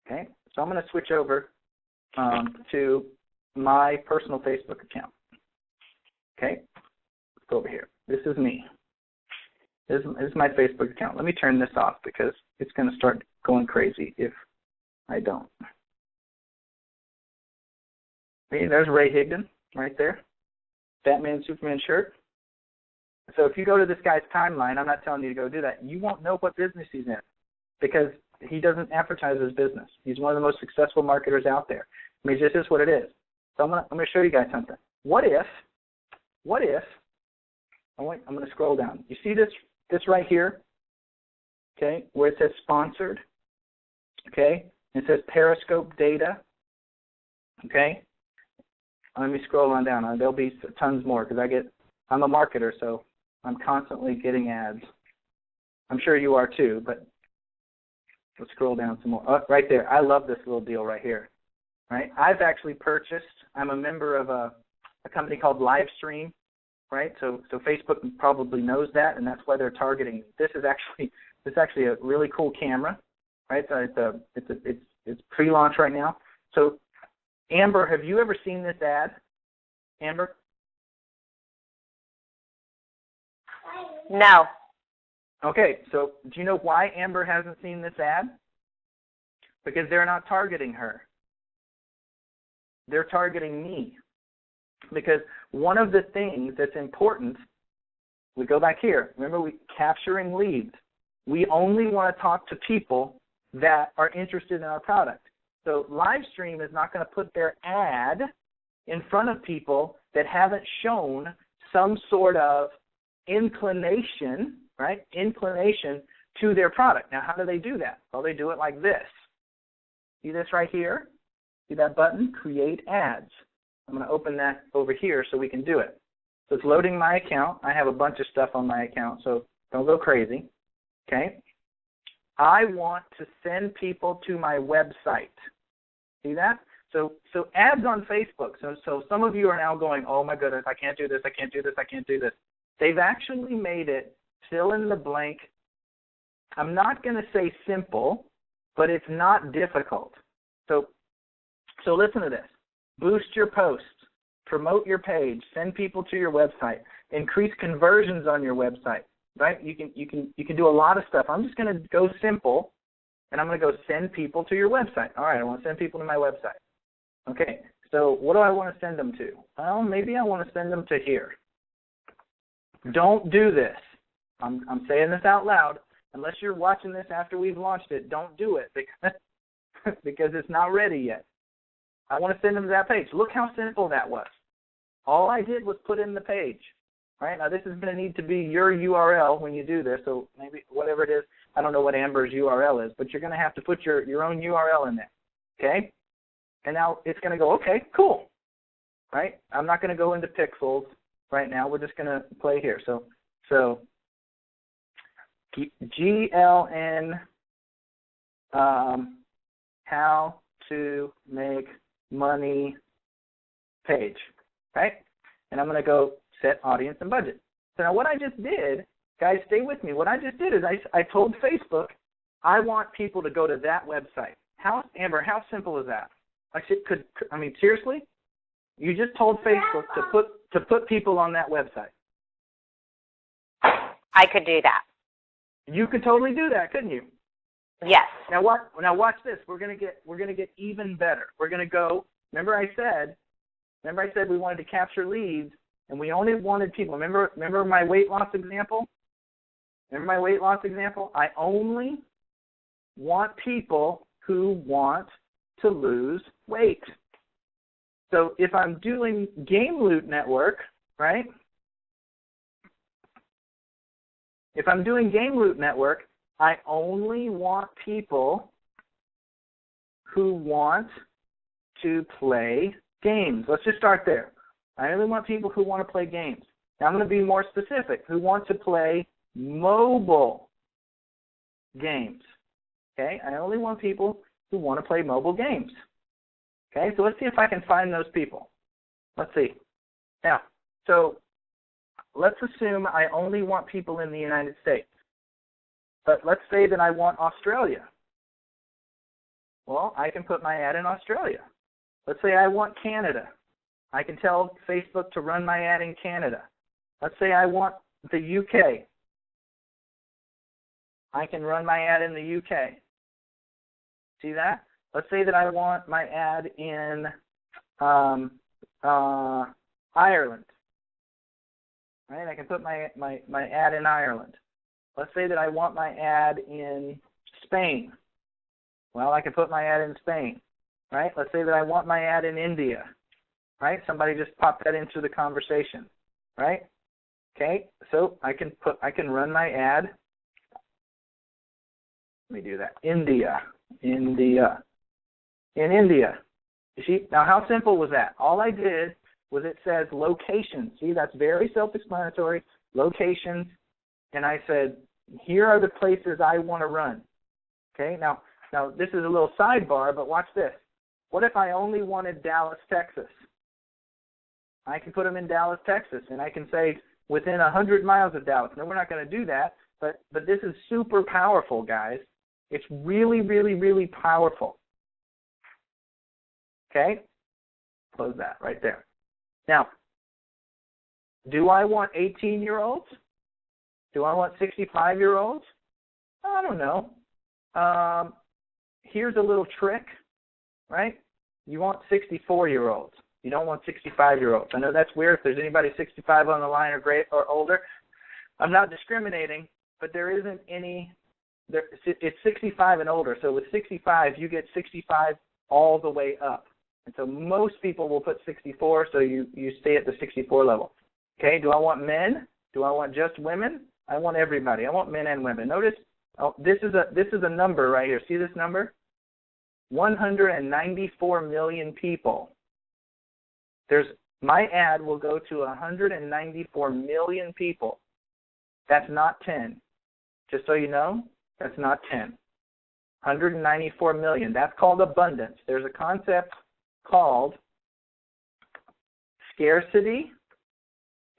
Okay? So I'm going to switch over to my personal Facebook account. Okay? Let's go over here. This is me. This is my Facebook account. Let me turn this off because it's going to start going crazy if I don't. See, there's Ray Higdon right there. Batman, Superman shirt. So if you go to this guy's timeline, I'm not telling you to go do that. You won't know what business he's in because he doesn't advertise his business. He's one of the most successful marketers out there. I mean, this is what it is. So I'm going to show you guys something. What if, I'm going to scroll down. You see this right here, okay, where it says sponsored, okay? It says Periscope data, okay? Let me scroll on down. There'll be tons more because I'm a marketer, so I'm constantly getting ads. I'm sure you are too, but let's scroll down some more. Oh, right there. I love this little deal right here, right? I've actually purchased. I'm a member of a company called Livestream, right? So Facebook probably knows that, and that's why they're targeting. This is actually a really cool camera, right? So it's pre-launch right now. So Amber, have you ever seen this ad? Amber? No. Okay, so do you know why Amber hasn't seen this ad? Because they're not targeting her. They're targeting me. Because one of the things that's important, we go back here. Remember, capturing leads. We only want to talk to people that are interested in our product. So Livestream is not going to put their ad in front of people that haven't shown some sort of inclination, right? Inclination to their product. Now, how do they do that? Well, they do it like this. See this right here? See that button? Create ads. I'm going to open that over here so we can do it. So it's loading my account. I have a bunch of stuff on my account, so don't go crazy. Okay? I want to send people to my website. See that? So ads on Facebook. So some of you are now going, oh my goodness, I can't do this, I can't do this, I can't do this. They've actually made it fill in the blank. I'm not going to say simple but it's not difficult. So listen to this. Boost your posts, promote your page, send people to your website, increase conversions on your website, right? You can do a lot of stuff. I'm just going to go simple, and I'm going to go send people to your website. All right, I want to send people to my website. Okay, so what do I want to send them to? Well, maybe I want to send them to here. Don't do this. I'm saying this out loud. Unless you're watching this after we've launched it, don't do it because it's not ready yet. I want to send them to that page. Look how simple that was. All I did was put in the page. All right, now this is going to need to be your URL when you do this, so maybe whatever it is, I don't know what Amber's URL is, but you're going to have to put your own URL in there, okay? And now it's going to go, okay, cool, right? I'm not going to go into pixels right now. We're just going to play here. So GLN, how to make money page, right? And I'm going to go set audience and budget. So now what I just did, guys, stay with me. What I just did is I told Facebook I want people to go to that website. Amber, how simple is that? I mean, seriously? You just told Facebook to put people on that website. I could do that. You could totally do that, couldn't you? Yes. Now watch this. We're gonna get even better. We're gonna go. Remember I said we wanted to capture leads, and we only wanted people. Remember my weight loss example? I only want people who want to lose weight. So if I'm doing GameLoot Network, right? If I'm doing GameLoot Network, I only want people who want to play games. Let's just start there. I only want people who want to play games. Now I'm going to be more specific, who want to play mobile games. Okay? I only want people who want to play mobile games. Okay? So let's see if I can find those people. Let's see. Now, so let's assume I only want people in the United States. But let's say that I want Australia. Well, I can put my ad in Australia. Let's say I want Canada. I can tell Facebook to run my ad in Canada. Let's say I want the UK. I can run my ad in the UK. See that? Let's say that I want my ad in Ireland. Right? I can put my ad in Ireland. Let's say that I want my ad in Spain. Well, I can put my ad in Spain, right? Let's say that I want my ad in India, right? Somebody just popped that into the conversation, right? Okay, so I can run my ad. Let me do that. India. In India. You see, now how simple was that? All I did was it says locations. See, that's very self-explanatory. Locations. And I said, here are the places I want to run. Okay, now this is a little sidebar, but watch this. What if I only wanted Dallas, Texas? I can put them in Dallas, Texas, and I can say within 100 miles of Dallas. No, we're not going to do that, but this is super powerful, guys. It's really, really, really powerful. Okay, close that right there. Now, do I want 18-year-olds? Do I want 65-year-olds? I don't know. Here's a little trick, right? You want 64-year-olds. You don't want 65-year-olds. I know that's weird if there's anybody 65 on the line or older. I'm not discriminating, but there isn't any. It's 65 and older. So with 65, you get 65 all the way up. And so most people will put 64, so you stay at the 64 level. Okay, do I want men? Do I want just women? I want everybody. I want men and women. Notice, this is a number right here. See this number? 194 million people. My ad will go to 194 million people. That's not 10. Just so you know, that's not 10. 194 million. That's called abundance. There's a concept called scarcity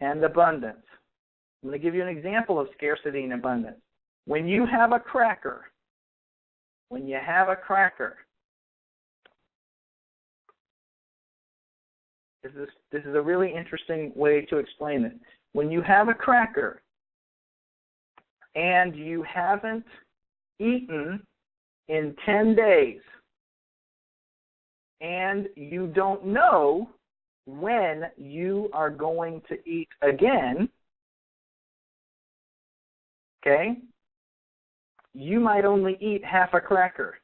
and abundance. I'm going to give you an example of scarcity and abundance. When you have a cracker, when you have a cracker, this is a really interesting way to explain it. When you have a cracker and you haven't eaten in 10 days, and you don't know when you are going to eat again, okay, you might only eat half a cracker.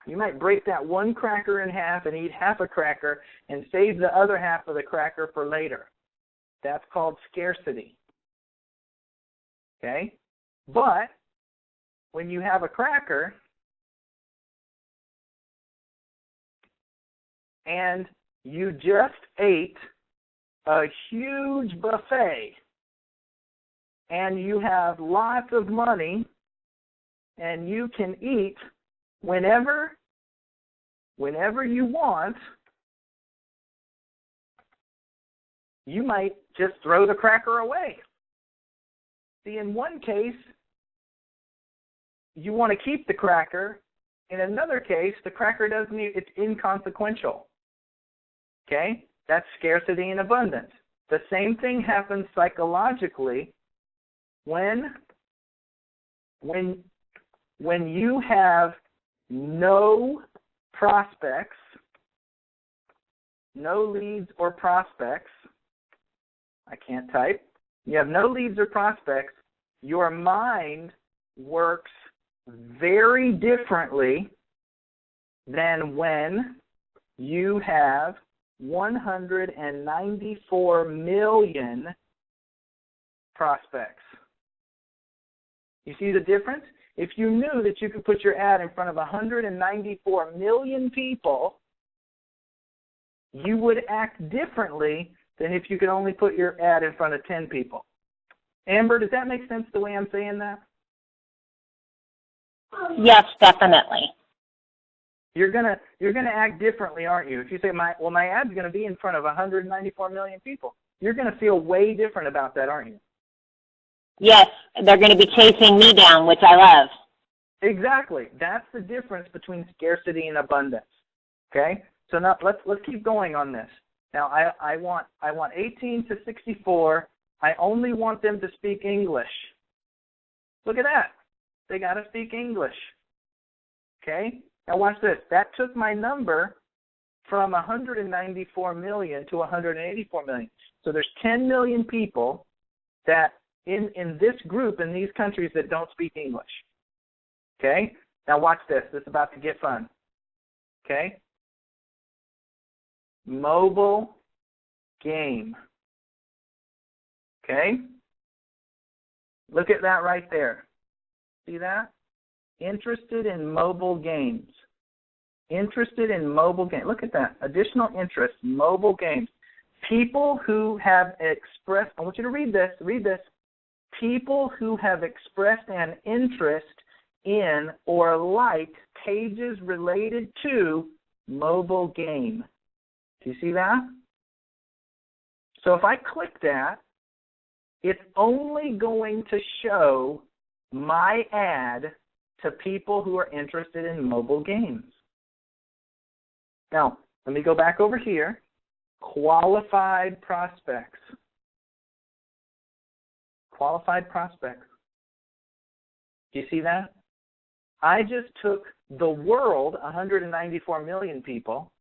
You might break that one cracker in half and eat half a cracker and save the other half of the cracker for later. That's called scarcity. Okay? But when you have a cracker and you just ate a huge buffet and you have lots of money and you can eat whenever you want, you might just throw the cracker away. See, in one case, you want to keep the cracker. In another case, the cracker it's inconsequential. Okay? That's scarcity and abundance. The same thing happens psychologically when you have no prospects, no leads or prospects. I can't type. You have no leads or prospects. Your mind works very differently than when you have 194 million prospects. You see the difference? If you knew that you could put your ad in front of 194 million people, you would act differently than if you could only put your ad in front of 10 people. Amber, does that make sense the way I'm saying that? Yes, definitely. You're gonna act differently, aren't you? If you say my ad's gonna be in front of 194 million people, you're gonna feel way different about that, aren't you? Yes, they're going to be chasing me down, which I love. Exactly. That's the difference between scarcity and abundance. Okay? So now let's keep going on this. Now I want 18 to 64. I only want them to speak English. Look at that. They got to speak English. Okay? Now watch this. That took my number from 194 million to 184 million. So there's 10 million people that in this group, in these countries, that don't speak English. Okay? Now watch this. This is about to get fun. Okay? Mobile game. Okay? Look at that right there. See that? Interested in mobile games. Interested in mobile games. Look at that. Additional interest, mobile games. People who have expressed, I want you to read this. People who have expressed an interest in or like pages related to mobile game. Do you see that? So if I click that, it's only going to show my ad to people who are interested in mobile games. Now, let me go back over here. Qualified prospects. Qualified prospects. Do you see that? I just took the world, 194 million people,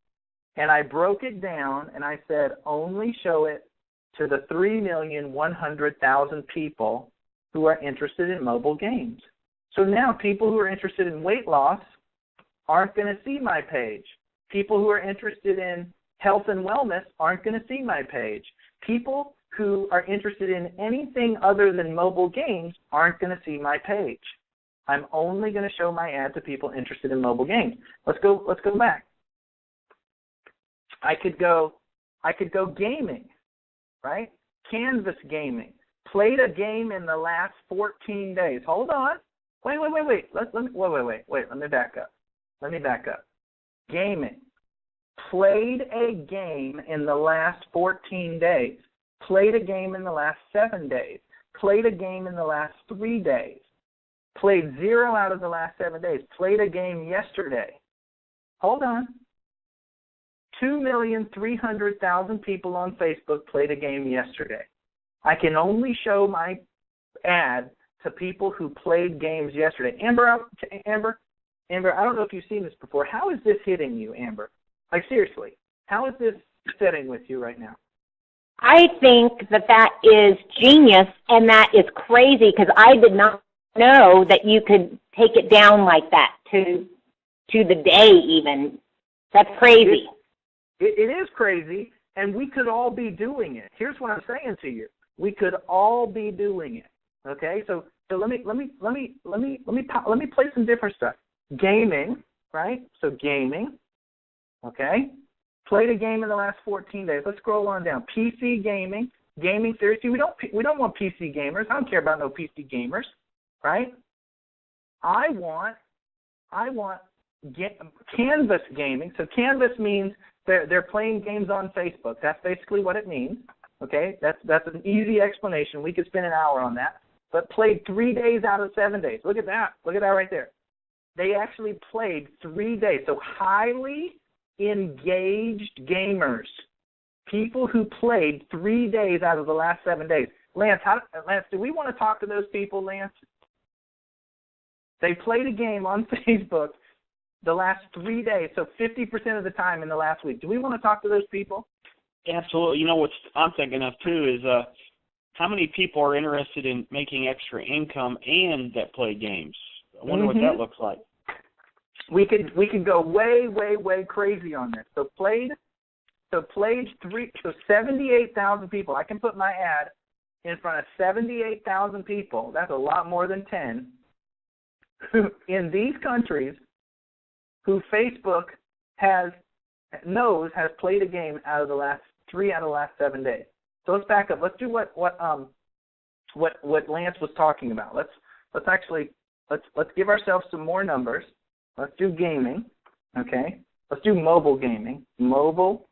and I broke it down and I said only show it to the 3,100,000 people who are interested in mobile games. So now people who are interested in weight loss aren't going to see my page. People who are interested in health and wellness aren't going to see my page. People who are interested in anything other than mobile games aren't going to see my page. I'm only going to show my ad to people interested in mobile games. Let's go back. I could go gaming, right? Canvas gaming. Played a game in the last 14 days. Hold on. Wait. Let me back up. Gaming. Played a game in the last 14 days. Played a game in the last 7 days. Played a game in the last 3 days. played 0 out of the last 7 days, played a game yesterday. Hold on. 2,300,000 people on Facebook played a game yesterday. I can only show my ad to people who played games yesterday. Amber, I don't know if you've seen this before. How is this hitting you, Amber? Like, seriously, how is this sitting with you right now? I think that is genius, and that is crazy, because I did not know that you could take it down like that to the day even. That's crazy. It is crazy, and we could all be doing it. Here's what I'm saying to you: we could all be doing it. Okay, so let me play some different stuff. Gaming, right? So gaming. Okay, played a game in the last 14 days. Let's scroll on down. PC gaming, gaming theory. See, we don't want PC gamers. I don't care about no PC gamers, right? I want Canvas gaming. So Canvas means they're playing games on Facebook. That's basically what it means. Okay, that's an easy explanation. We could spend an hour on that. But played 3 days out of 7 days. Look at that. Look at that right there. They actually played 3 days. So highly engaged gamers, people who played 3 days out of the last 7 days. Lance, do we want to talk to those people, Lance? They played a game on Facebook the last 3 days, so 50% of the time in the last week. Do we want to talk to those people? Absolutely. You know what I'm thinking of too is how many people are interested in making extra income and that play games? I wonder what that looks like. We could go way, way, way crazy on this. So 78,000 people. I can put my ad in front of 78,000 people. That's a lot more than 10 in these countries who Facebook has played a game out of the last 3 out of the last 7 days. So let's back up. Let's do what Lance was talking about. Let's give ourselves some more numbers. Let's do gaming, okay? Let's do mobile gaming. Mobile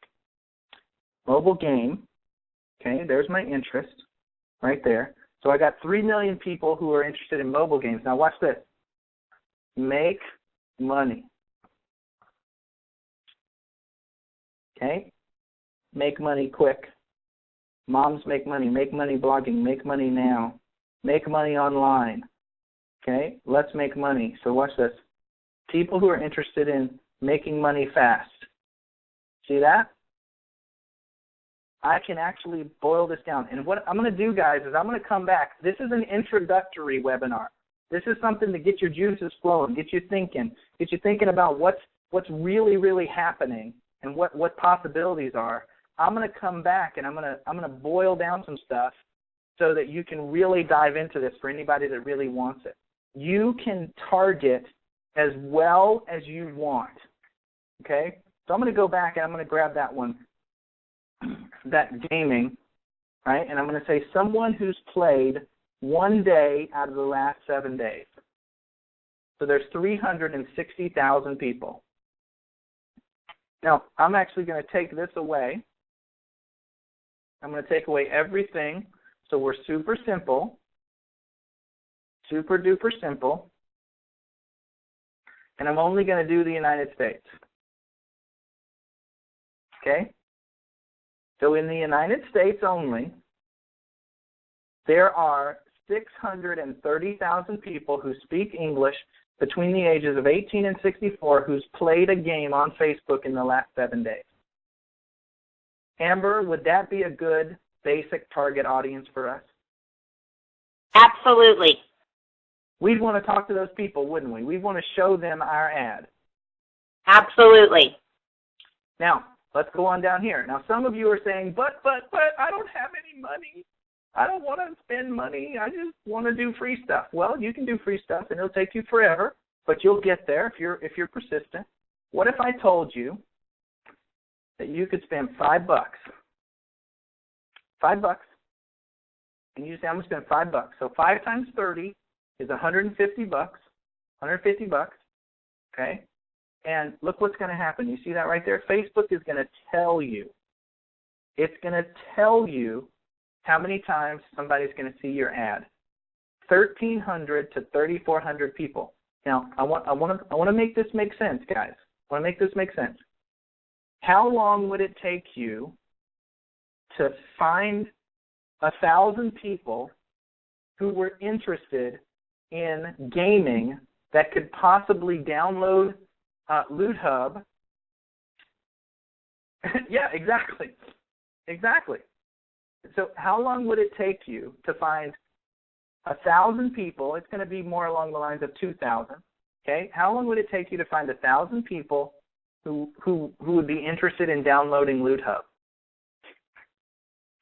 game, okay? There's my interest right there. So I got 3 million people who are interested in mobile games. Now watch this. Make money. Okay? Make money quick. Moms make money blogging, make money now. Make money online. Okay? Let's make money. So watch this. People who are interested in making money fast. See that? I can actually boil this down. And what I'm going to do, guys, is I'm going to come back. This is an introductory webinar. This is something to get your juices flowing, get you thinking about what's really, really happening and what possibilities are. I'm going to come back and I'm going to boil down some stuff so that you can really dive into this for anybody that really wants it. You can target as well as you want. Okay? So I'm going to go back and I'm going to grab that one, that gaming, right? And I'm going to say someone who's played 1 day out of the last 7 days. So there's 360,000 people. Now, I'm actually going to take this away. I'm going to take away everything. So we're super simple, super duper simple. And I'm only going to do the United States. Okay? So in the United States only, there are 630,000 people who speak English between the ages of 18 and 64 who's played a game on Facebook in the last 7 days. Amber, would that be a good basic target audience for us? Absolutely. We'd want to talk to those people, wouldn't we? We'd want to show them our ad. Absolutely. Now, let's go on down here. Now, some of you are saying, but I don't have any money. I don't want to spend money. I just want to do free stuff. Well, you can do free stuff, and it'll take you forever, but you'll get there if you're persistent. What if I told you that you could spend $5? $5. And you say, I'm going to spend $5. So 5 times 30 is $150. $150. Okay? And look what's going to happen. You see that right there? Facebook is going to tell you. It's going to tell you how many times somebody's going to see your ad. 1,300 to 3,400 people. Now, I want to make this make sense, guys. I want to make this make sense. How long would it take you to find 1,000 people who were interested in gaming that could possibly download Loot Hub? Yeah, exactly. Exactly. So how long would it take you to find 1,000 people? It's going to be more along the lines of 2,000. Okay? How long would it take you to find 1,000 people who would be interested in downloading Loot Hub?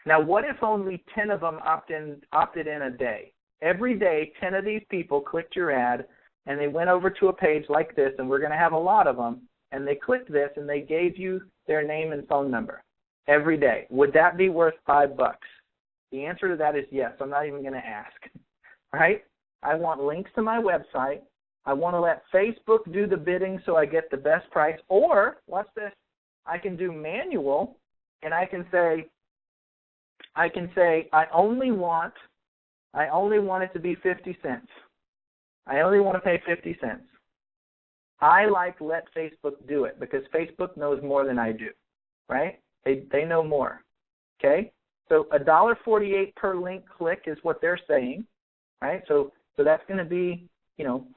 Now, what if only 10 of them opted in a day? Every day, 10 of these people clicked your ad, and they went over to a page like this, and we're going to have a lot of them, and they clicked this, and they gave you their name and phone number every day. Would that be worth $5? The answer to that is yes. I'm not even going to ask. Right? I want links to my website. I want to let Facebook do the bidding so I get the best price. Or, watch this, I can do manual, and I can say I only want it to be 50 cents. I only want to pay 50 cents. I let Facebook do it because Facebook knows more than I do, right? They know more, okay? So $1.48 per link click is what they're saying, right? So that's going to be,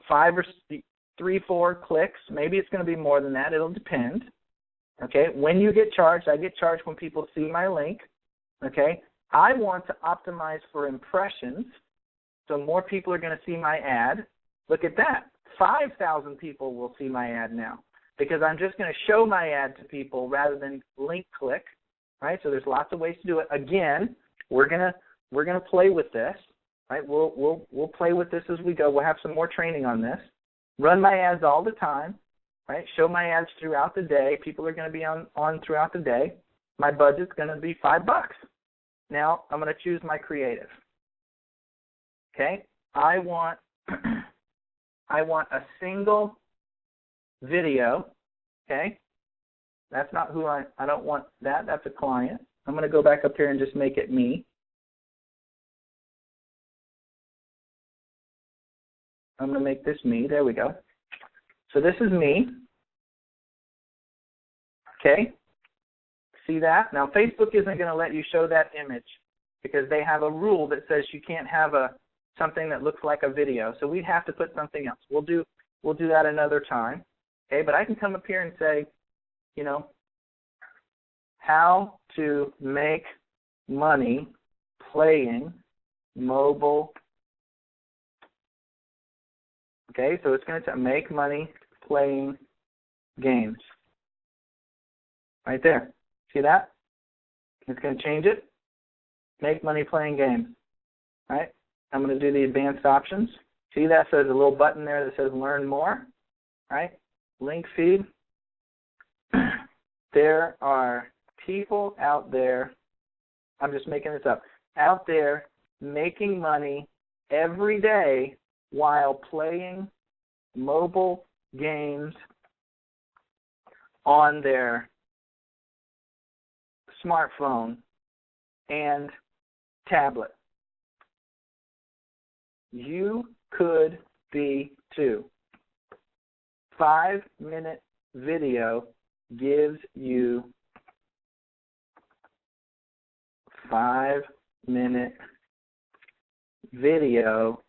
5 or 3, 4 clicks. Maybe it's going to be more than that. It'll depend, okay? When you get charged, I get charged when people see my link, okay? I want to optimize for impressions, so more people are going to see my ad. Look at that. 5,000 people will see my ad now because I'm just going to show my ad to people rather than link click, right? So there's lots of ways to do it. Again, we're gonna play with this, right? We'll play with this as we go. We'll have some more training on this. Run my ads all the time, right? Show my ads throughout the day. People are going to be on throughout the day. My budget's going to be $5. Now I'm going to choose my creative. Okay, I want a single video. Okay, that's not who I don't want that. That's a client. I'm going to go back up here and just make it me. I'm going to make this me. There we go. So this is me. Okay. See that? Now Facebook isn't going to let you show that image because they have a rule that says you can't have something that looks like a video. So we'd have to put something else. We'll do that another time. Okay, but I can come up here and say, how to make money playing mobile. Okay, so it's going to make money playing games. Right there. See that? It's going to change it. Make money playing games. Right? I'm going to do the advanced options. See that says a little button there that says learn more. Right? Link feed. There are people out there, I'm just making this up, out there making money every day while playing mobile games on their smartphone and tablet. You could be too. 5-minute video gives you 5-minute video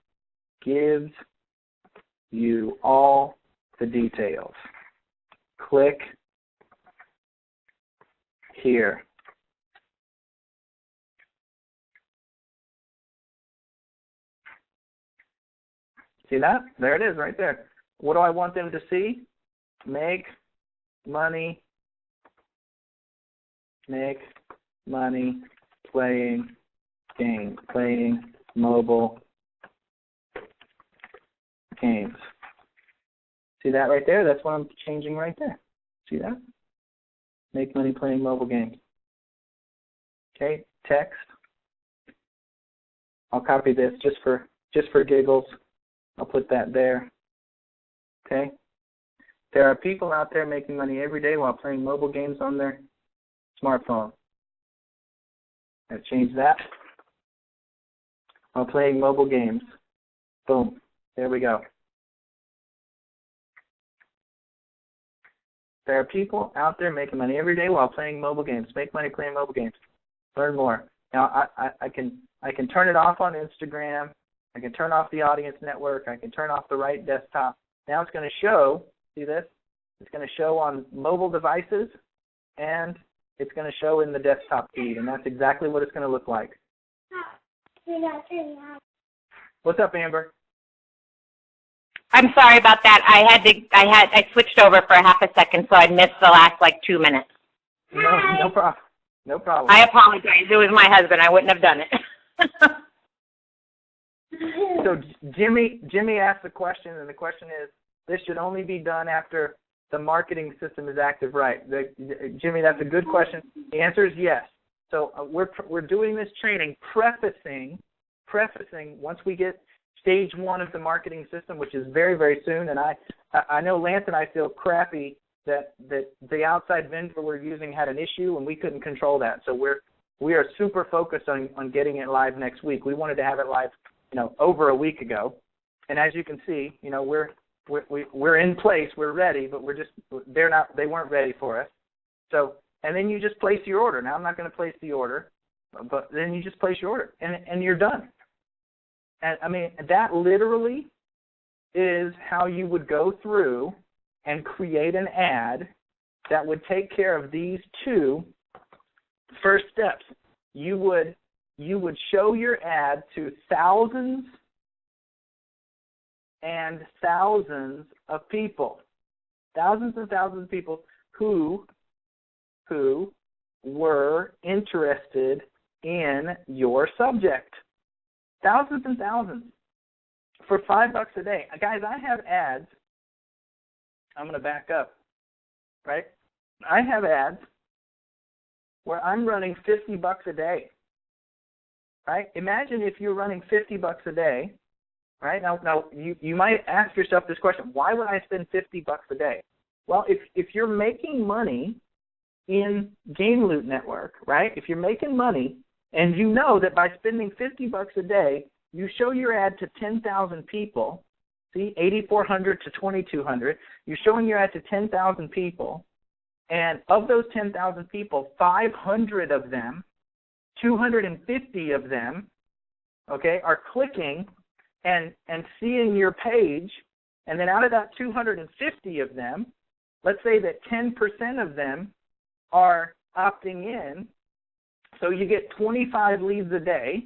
gives you all the details. Click here. See that? There it is right there. What do I want them to see? Make money playing games, playing mobile games. See that right there? That's what I'm changing right there. See that? Make money playing mobile games. Okay, text. I'll copy this just for giggles. I'll put that there. Okay? There are people out there making money every day while playing mobile games on their smartphone. I've changed that. While playing mobile games. Boom. There we go. There are people out there making money every day while playing mobile games. Make money playing mobile games. Learn more. Now, I can turn it off on Instagram. I can turn off the audience network. I can turn off the right desktop. Now it's going to show, see this? It's going to show on mobile devices, and it's going to show in the desktop feed, and that's exactly what it's going to look like. What's up, Amber? I'm sorry about that. I switched over for a half a second, so I missed the last 2 minutes. No problem. No problem. I apologize. It was my husband. I wouldn't have done it. So Jimmy asked the question, and the question is, this should only be done after the marketing system is active, right? Jimmy, that's a good question. The answer is yes. So we're doing this training, prefacing once we get stage 1 of the marketing system, which is very, very soon. And I know Lance and I feel crappy that the outside vendor we're using had an issue and we couldn't control that. So we are super focused on getting it live next week. We wanted to have it live, over a week ago. And as you can see, we're in place, we're ready, but they weren't ready for us. So, and then you just place your order. Now I'm not going to place the order, but then you just place your order and you're done. And I mean, that literally is how you would go through and create an ad that would take care of these 2 first steps. You would show your ad to thousands and thousands of people, who were interested in your subject. Thousands and thousands for $5 a day. Guys, I have ads. I'm going to back up, right? I have ads where I'm running $50 a day, right? Imagine if you're running $50 a day, right? Now you might ask yourself this question: why would I spend $50 a day? Well, if you're making money in GameLoot Network, right? If you're making money, and you know that by spending $50 a day, you show your ad to 10,000 people, see, 8,400 to 2,200, you're showing your ad to 10,000 people, and of those 10,000 people, 500 of them, 250 of them, okay, are clicking and seeing your page, and then out of that 250 of them, let's say that 10% of them are opting in. So you get 25 leads a day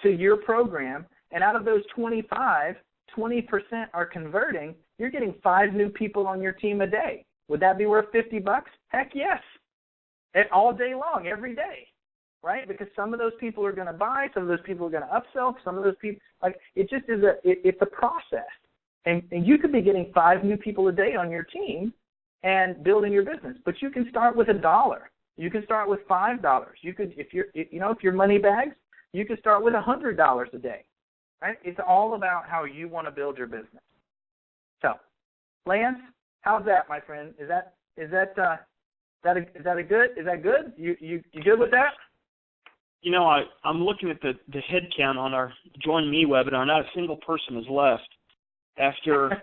to your program, and out of those 25, 20% are converting. You're getting 5 new people on your team a day. Would that be worth $50? Heck yes. All day long, every day, right? Because some of those people are going to buy, some of those people are going to upsell, some of those people, it just is it's a process. And you could be getting 5 new people a day on your team and building your business. But you can start with $1. You can start with $5. You could, if you're money bags, you can start with $100 a day, right? It's all about how you want to build your business. So, Lance, how's that, my friend? Is that good? You good with that? I'm looking at the head count on our Join Me webinar. Not a single person is left after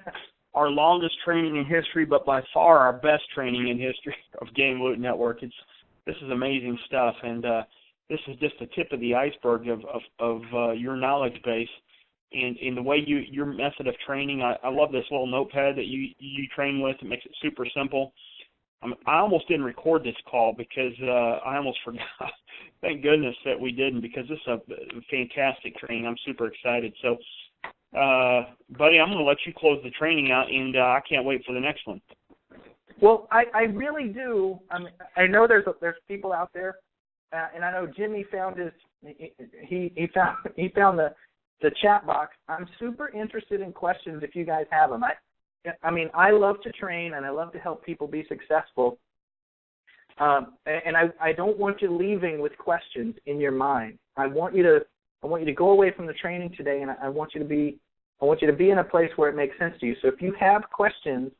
our longest training in history, but by far our best training in history of GameLoot Network. This is amazing stuff, and this is just the tip of the iceberg of your knowledge base and in the way your method of training. I love this little notepad that you train with. It makes it super simple. I almost didn't record this call because I almost forgot. Thank goodness that we didn't, because this is a fantastic training. I'm super excited. So, buddy, I'm going to let you close the training out, and I can't wait for the next one. Well, I really do. I know there's people out there, and I know Jimmy found he found the chat box. I'm super interested in questions if you guys have them. I love to train and I love to help people be successful. And I don't want you leaving with questions in your mind. I want you to go away from the training today, and I want you to be in a place where it makes sense to you. So if you have questions,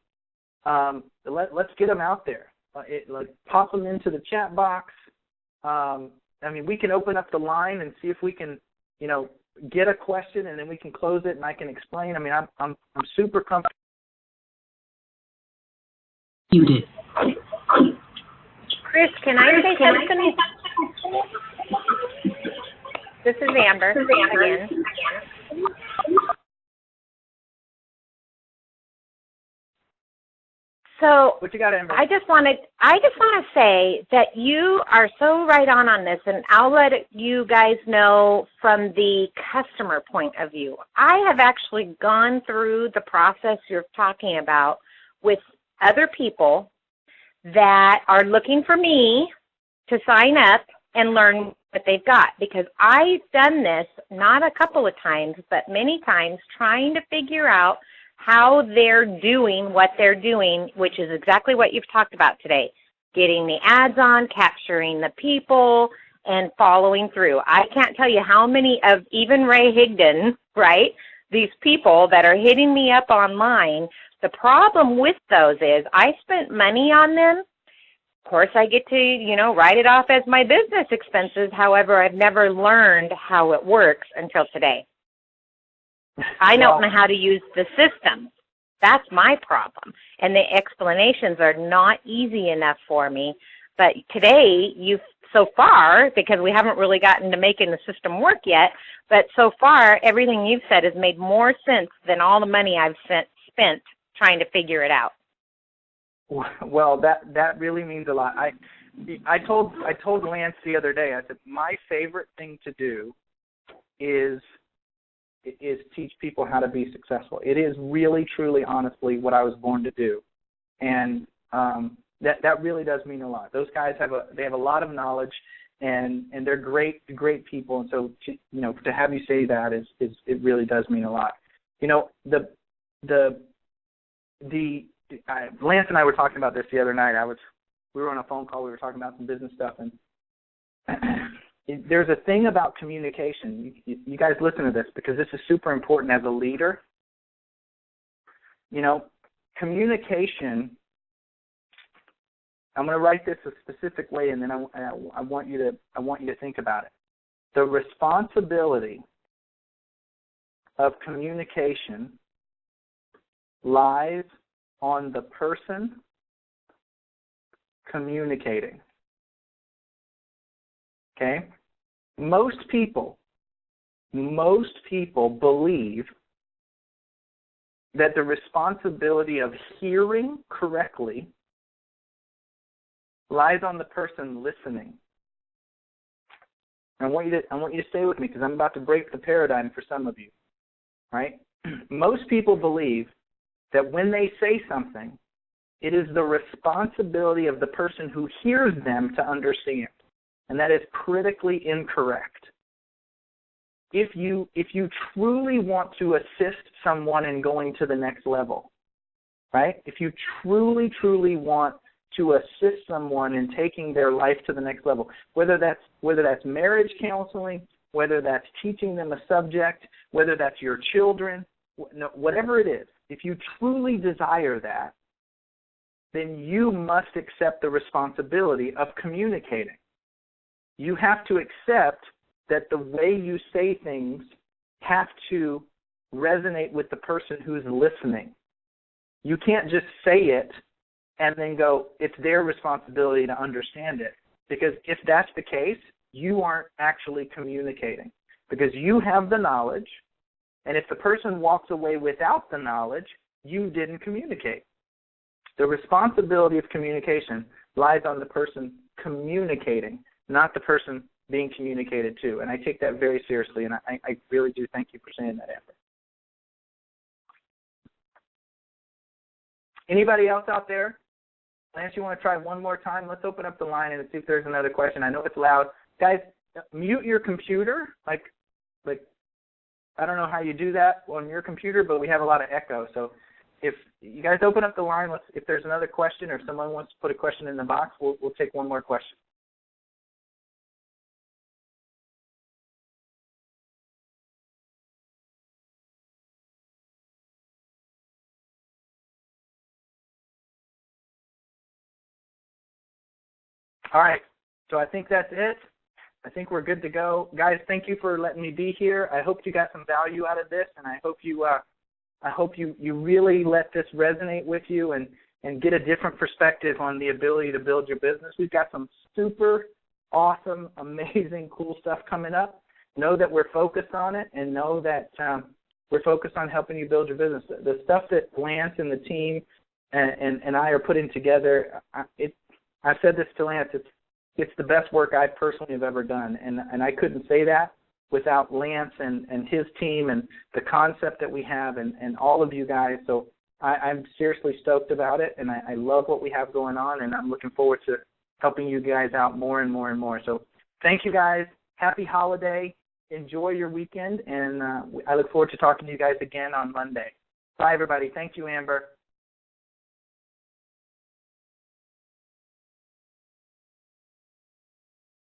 let's get them out there. Pop them into the chat box. We can open up the line and see if we can, get a question and then we can close it and I can explain. I mean, I'm super comfortable. Muted. Chris, can I say something? This is Amber again. So What you got, Amber? I just want to say that you are so right on this, and I'll let you guys know from the customer point of view. I have actually gone through the process you're talking about with other people that are looking for me to sign up and learn what they've got, because I've done this not a couple of times, but many times, trying to figure out how they're doing what they're doing, which is exactly what you've talked about today, getting the ads on, capturing the people, and following through. I can't tell you how many of even Ray Higdon, right, these people that are hitting me up online. The problem with those is I spent money on them. Of course, I get to, write it off as my business expenses. However, I've never learned how it works until today. I don't know how to use the system. That's my problem. And the explanations are not easy enough for me. But today, so far, because we haven't really gotten to making the system work yet, but so far, everything you've said has made more sense than all the money I've spent trying to figure it out. Well, that really means a lot. I told Lance the other day, I said, my favorite thing to do is teach people how to be successful. It is really, truly, honestly what I was born to do, and that really does mean a lot. Those guys have a lot of knowledge, and they're great people. And so to have you say that is it really does mean a lot. Lance and I were talking about this the other night. We were on a phone call. We were talking about some business stuff, and there's a thing about communication. You guys listen to this because this is super important as a leader. Communication. I'm going to write this a specific way, and then I want you to think about it. The responsibility of communication lies on the person communicating. Okay? Most people believe that the responsibility of hearing correctly lies on the person listening. I want you to stay with me because I'm about to break the paradigm for some of you. Right? Most people believe that when they say something, it is the responsibility of the person who hears them to understand. And that is critically incorrect. If you truly want to assist someone in going to the next level, right? If you truly, truly want to assist someone in taking their life to the next level, whether that's marriage counseling, whether that's teaching them a subject, whether that's your children, whatever it is, if you truly desire that, then you must accept the responsibility of communicating. You have to accept that the way you say things have to resonate with the person who's listening. You can't just say it and then go, it's their responsibility to understand it. Because if that's the case, you aren't actually communicating. Because you have the knowledge, and if the person walks away without the knowledge, you didn't communicate. The responsibility of communication lies on the person communicating, not the person being communicated to. And I take that very seriously, and I really do thank you for saying that, Amber. Anybody else out there? Lance, you want to try one more time? Let's open up the line and see if there's another question. I know it's loud. Guys, mute your computer. Like I don't know how you do that on your computer, but we have a lot of echo. So if you guys open up the line, if there's another question or if someone wants to put a question in the box, we'll take one more question. All right, so I think that's it. I think we're good to go. Guys, thank you for letting me be here. I hope you got some value out of this, and I hope you really let this resonate with you and get a different perspective on the ability to build your business. We've got some super awesome, amazing, cool stuff coming up. Know that we're focused on it, and know that we're focused on helping you build your business. The stuff that Lance and the team and I are putting together, I've said this to Lance, it's the best work I personally have ever done, and I couldn't say that without Lance and his team and the concept that we have and all of you guys. So I'm seriously stoked about it, and I love what we have going on, and I'm looking forward to helping you guys out more and more and more. So thank you, guys. Happy holiday. Enjoy your weekend, and I look forward to talking to you guys again on Monday. Bye, everybody. Thank you, Amber.